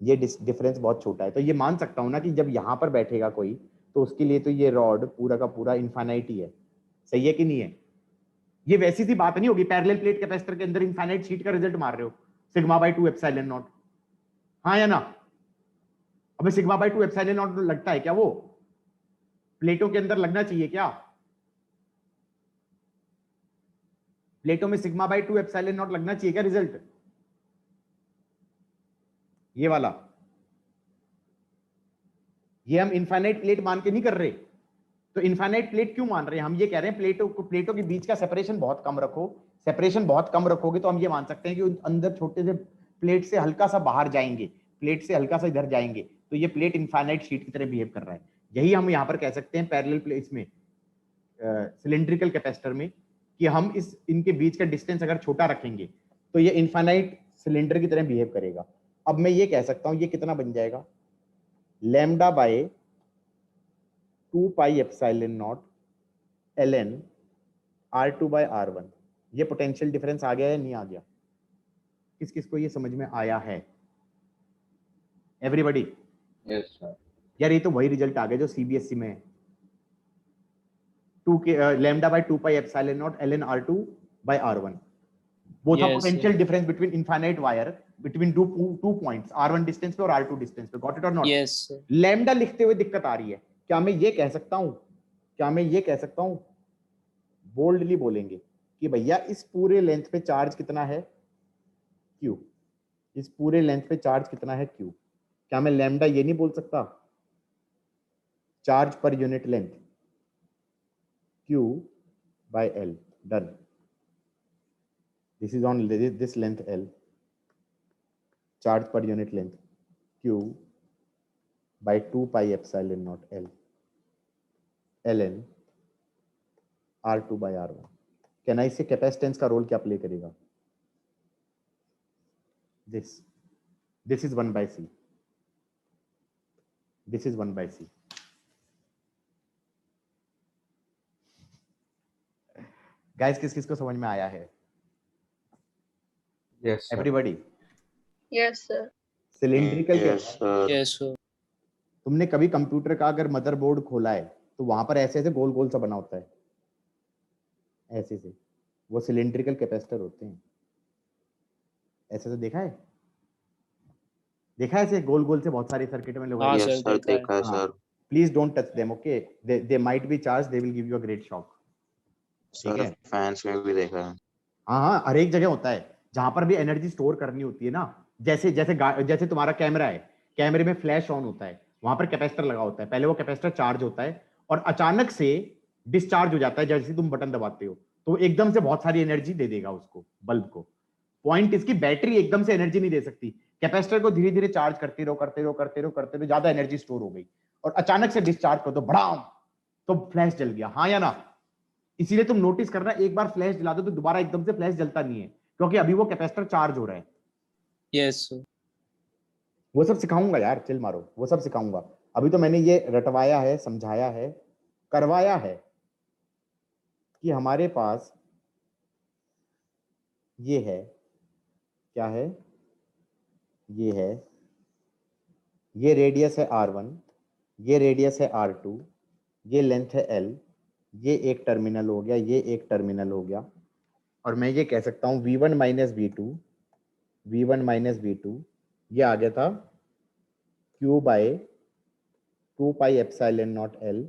ये डिफरेंस बहुत छोटा है, तो ये मान सकता हूं ना कि जब यहाँ पर बैठेगा कोई तो उसके लिए तो ये रॉड पूरा का पूरा इनफाइनाइट ही है। सही है कि नहीं है? ये वैसी सी बात नहीं होगी पैरेलल प्लेट कैपेसिटर के अंदर इनफाइनाइट शीट का रिजल्ट मार रहे हो सिग्मा बाय 2 एप्सिलॉन नॉट, हाँ या ना? अबे सिग्मा बाय 2 एप्सिलॉन नॉट लगता है क्या? वो प्लेटों के अंदर लगना चाहिए क्या? प्लेटों में सिग्मा बाय 2 एप्सिलॉन नॉट लगना चाहिए क्या रिजल्ट? ये वाला, ये हम इनफाइनाइट प्लेट मान के नहीं कर रहे। तो इनफाइनाइट प्लेट क्यों मान रहे हैं? हम ये कह रहे हैं प्लेटों के बीच का सेपरेशन बहुत कम रखो। सेपरेशन बहुत कम रखोगे तो हम ये मान सकते हैं कि अंदर छोटे से प्लेट से हल्का सा बाहर जाएंगे, प्लेट से हल्का सा इधर जाएंगे, तो ये प्लेट इनफाइनाइट शीट की तरह बिहेव कर रहा है। यही हम यहाँ पर कह सकते हैं पैरेलल प्लेट्स में, सिलेंड्रिकल कैपेसिटर में, कि हम इनके बीच का डिस्टेंस अगर छोटा रखेंगे तो ये इनफाइनाइट सिलेंडर की तरह बिहेव करेगा। अब मैं ये कह सकता हूं ये कितना बन जाएगा? Lambda by 2 pi epsilon naught ln R2 by R1। ये पोटेंशियल डिफरेंस आ गया या नहीं आ गया? किस किस को ये समझ में आया है? एवरीबॉडी? Yes sir. यार ये तो वही रिजल्ट आ गया जो सीबीएसई में है। 2 के lambda by 2 pi epsilon naught ln R2 by R1। वो था Yes, potential difference between infinite wire between two points, R1 distance पे और R2 डिस्टेंस पे। गॉट इट और नॉट? Yes, sir. लैम्डा लिखते हुए दिक्कत आ रही है। क्या मैं ये कह सकता हूं, क्या मैं ये कह सकता हूं, बोल्डली बोलेंगे कि भैया इस पूरे लेंथ पे चार्ज कितना है? Q। इस पूरे लेंथ पे चार्ज कितना है? Q। क्या मैं लैम्डा ये नहीं बोल सकता? Charge per unit length Q by L। Done. This is on this length L, charge per unit length Q by 2 pi epsilon naught L ln R2 by R1। Can I से कैपेसिटेंस का रोल क्या प्ले करेगा? This is 1 by C, this is 1 by C। Guys किस किस को समझ में आया है? Yes sir. Everybody? Yes, sir. Cylindrical Yes, sir. Yes, sir. तुमने कभी कंप्यूटर का अगर मदरबोर्ड खोला है तो वहां पर ऐसे ऐसे गोल गोल सा बना होता है, ऐसे से, वो सिलिंड्रिकल कैपेसिटर होते हैं। ऐसे से देखा है? देखा है ऐसे गोल गोल से बहुत सारे सर्किट में लोग? हाँ, Yes, sir, sir. देखा है। देखा है हाँ। sir. Please don't touch them, okay? They might be charge, they will give you a great shock. Sir, है। fans में भी देखा है. हाँ हाँ, हर एक जगह होता है जहां पर भी एनर्जी स्टोर करनी होती है ना। जैसे जैसे जैसे तुम्हारा कैमरा है, कैमरे में फ्लैश ऑन होता है, वहां पर कैपेसिटर लगा होता है, पहले वो कैपेसिटर चार्ज होता है और अचानक से डिस्चार्ज हो जाता है। जैसे तुम बटन दबाते हो तो एकदम से बहुत सारी एनर्जी दे देगा उसको, बल्ब को। पॉइंट इसकी बैटरी एकदम से एनर्जी नहीं दे सकती, कैपेसिटर को धीरे धीरे चार्ज करते रहो, ज्यादा एनर्जी स्टोर हो गई और अचानक से डिस्चार्ज कर दो भड़ाम, तो फ्लैश जल गया, हाँ या ना। इसीलिए तुम नोटिस करना, एक बार फ्लैश जला दो तो दोबारा एकदम से फ्लैश जलता नहीं है, क्योंकि अभी वो कैपेसिटर चार्ज हो रहा है। Yes, sir. वो सब सिखाऊंगा यार, चिल मारो, वो सब सिखाऊंगा। अभी तो मैंने ये रटवाया है, समझाया है, करवाया है कि हमारे पास ये है, क्या है, ये है, ये रेडियस है R1, ये रेडियस है R2, ये लेंथ है L, ये एक टर्मिनल हो गया, ये एक टर्मिनल हो गया, और मैं ये कह सकता हूँ V1 माइनस V2, ये आ गया था Q by 2 pi epsilon naught L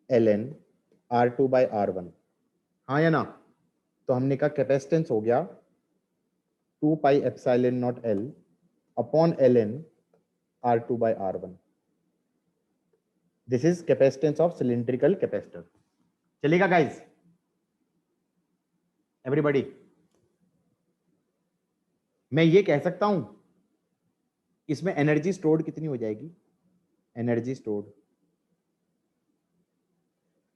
ln R2 by R1, हाँ या ना। तो हमने कहा कैपेसिटेंस हो गया 2 pi epsilon naught L upon ln R2 by R1। This is capacitance of cylindrical capacitor. चलेगा गाइज, एवरीबॉडी? मैं ये कह सकता हूं इसमें एनर्जी स्टोर्ड कितनी हो जाएगी, एनर्जी स्टोर्ड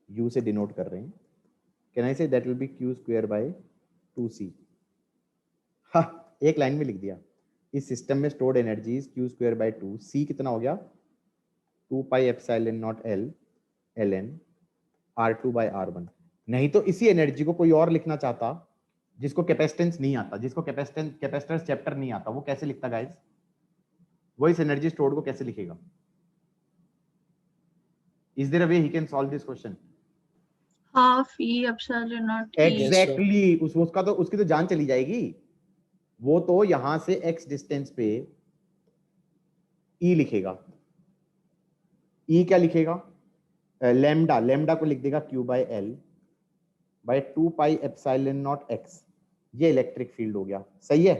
U से डिनोट कर रहे हैं, can I say that will B Q square by 2C। हाँ, एक लाइन में लिख दिया, इस सिस्टम में stored energy is Q square by 2, C कितना हो गया 2 pi epsilon naught L ln R2 by R1। नहीं तो इसी एनर्जी को कोई और लिखना चाहता जिसको कैपेसिटेंस नहीं आता, जिसको कैपेसिटेंस चैप्टर नहीं आता, वो कैसे लिखता गाइस? वो इस एनर्जी स्टोर्ड को कैसे लिखेगा? Is there a way he can solve this question? half E epsilon naught E. Exactly, उसका तो उसकी तो जान चली जाएगी। वो तो यहां से x डिस्टेंस पे E लिखेगा। E क्या लिखेगा? लेमडा, लेमडा को लिख देगा Q by L by 2 pi epsilon naught x। ये इलेक्ट्रिक फील्ड हो गया, सही है,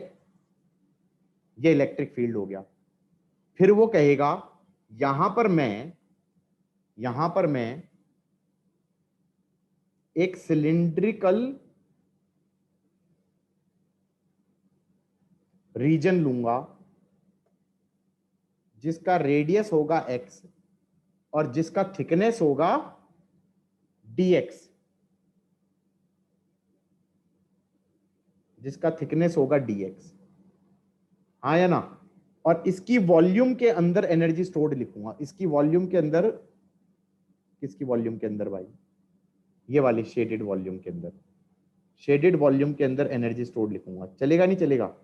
ये इलेक्ट्रिक फील्ड हो गया। फिर वो कहेगा यहां पर मैं एक सिलिंड्रिकल रीजन लूंगा जिसका रेडियस होगा x और जिसका थिकनेस होगा dx, जिसका थिकनेस होगा dx, हाँ या ना। और इसकी वॉल्यूम के अंदर एनर्जी स्टोर्ड लिखूंगा, इसकी वॉल्यूम के अंदर, किसकी वॉल्यूम के अंदर भाई? ये वाली शेडेड वॉल्यूम के अंदर, शेडेड वॉल्यूम के अंदर एनर्जी स्टोर्ड लिखूंगा। चलेगा नहीं चलेगा?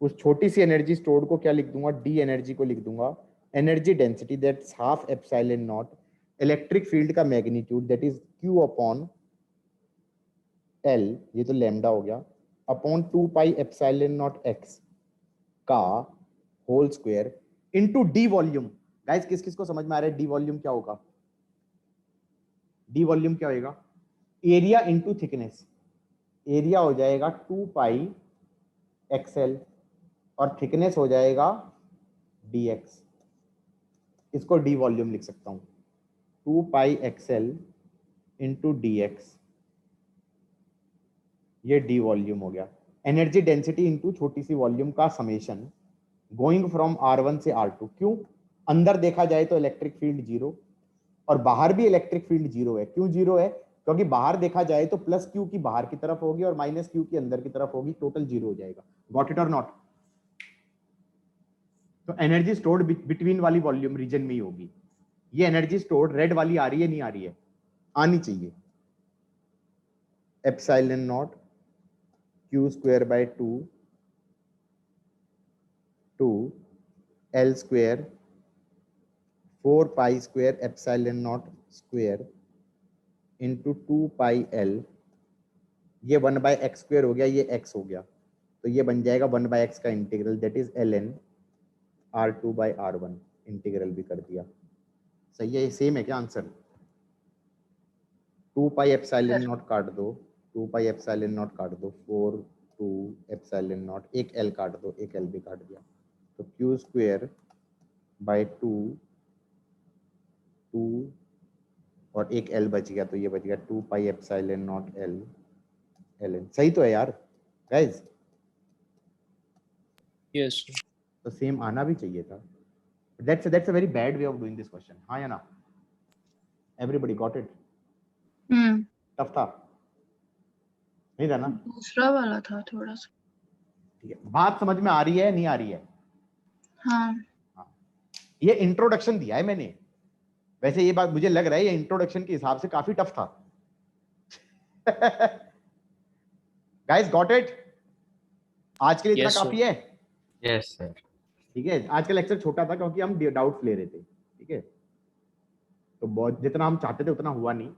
उस छोटी सी एनर्जी स्टोर्ड को क्या लिख दूंगा, डी एनर्जी को लिख दूंगा energy density, that's half epsilon naught electric field का magnitude, that is Q upon L, ये तो लैम्डा हो गया, upon 2 pi epsilon naught x का whole square into D volume. Guys किस किस को समझ में आ रहा है डी वॉल्यूम क्या होगा? डी वॉल्यूम क्या होगा? Area into thickness. एरिया हो जाएगा 2 पाई XL और थिकनेस हो जाएगा dx। इसको डी वॉल्यूम लिख सकता हूं, 2 पाई XL इंटू dx, ये डी वॉल्यूम हो गया। एनर्जी डेंसिटी इंटू छोटी सी वॉल्यूम का समेशन गोइंग फ्रॉम R1 से R2। क्यों? अंदर देखा जाए तो इलेक्ट्रिक फील्ड जीरो और बाहर भी इलेक्ट्रिक फील्ड जीरो है। क्यों जीरो है? क्योंकि बाहर देखा जाए तो प्लस Q की बाहर की तरफ होगी और माइनस Q की अंदर की तरफ होगी, टोटल जीरो हो जाएगा। गॉट इट और नॉट? तो एनर्जी स्टोर्ड बिटवीन वाली वॉल्यूम रीजन में ही होगी। ये एनर्जी स्टोर्ड रेड वाली आ रही है, नहीं आ रही है? आनी चाहिए। Epsilon not Q square by 2 L square 4 pi square epsilon not square into 2 pi L, ये 1 बाय एक्स स्क्वायर हो गया, ये x हो गया, तो ये बन जाएगा 1 बाय एक्स का integral, that is ln R2 by R1। Integral भी कर दिया, सही है? ये सेम है क्या आंसर? 2 पाई एप्सिलॉन नॉट काट दो, 2 पाई एप्सिलॉन नॉट काट दो, 4 2 एप्सिलॉन नॉट, एक L काट दो, एक L भी काट दिया, तो Q स्क्वायर बाय 2 और एक L बच गया, तो ये बच गया 2 pi epsilon naught L ln। सही तो है यार? Guys Yes, sir. तो सेम आना भी चाहिए था. That's a very bad way of doing this question. हाँ या ना? Everybody got it? टफ था नहीं था ना? दूसरा वाला था थोड़ा सा. ठीक है, बात समझ में आ रही है नहीं आ रही है? हाँ. ये इंट्रोडक्शन दिया है मैंने. वैसे ये बात मुझे लग रहा है ये इंट्रोडक्शन के हिसाब से काफी टफ था. Guys got it? आज के लिए इतना Yes, sir. काफी है. Yes sir. ठीक है, आज का लेक्चर छोटा था क्योंकि हम डाउट्स ले रहे थे. ठीक है, तो बहुत जितना हम चाहते थे उतना हुआ नहीं.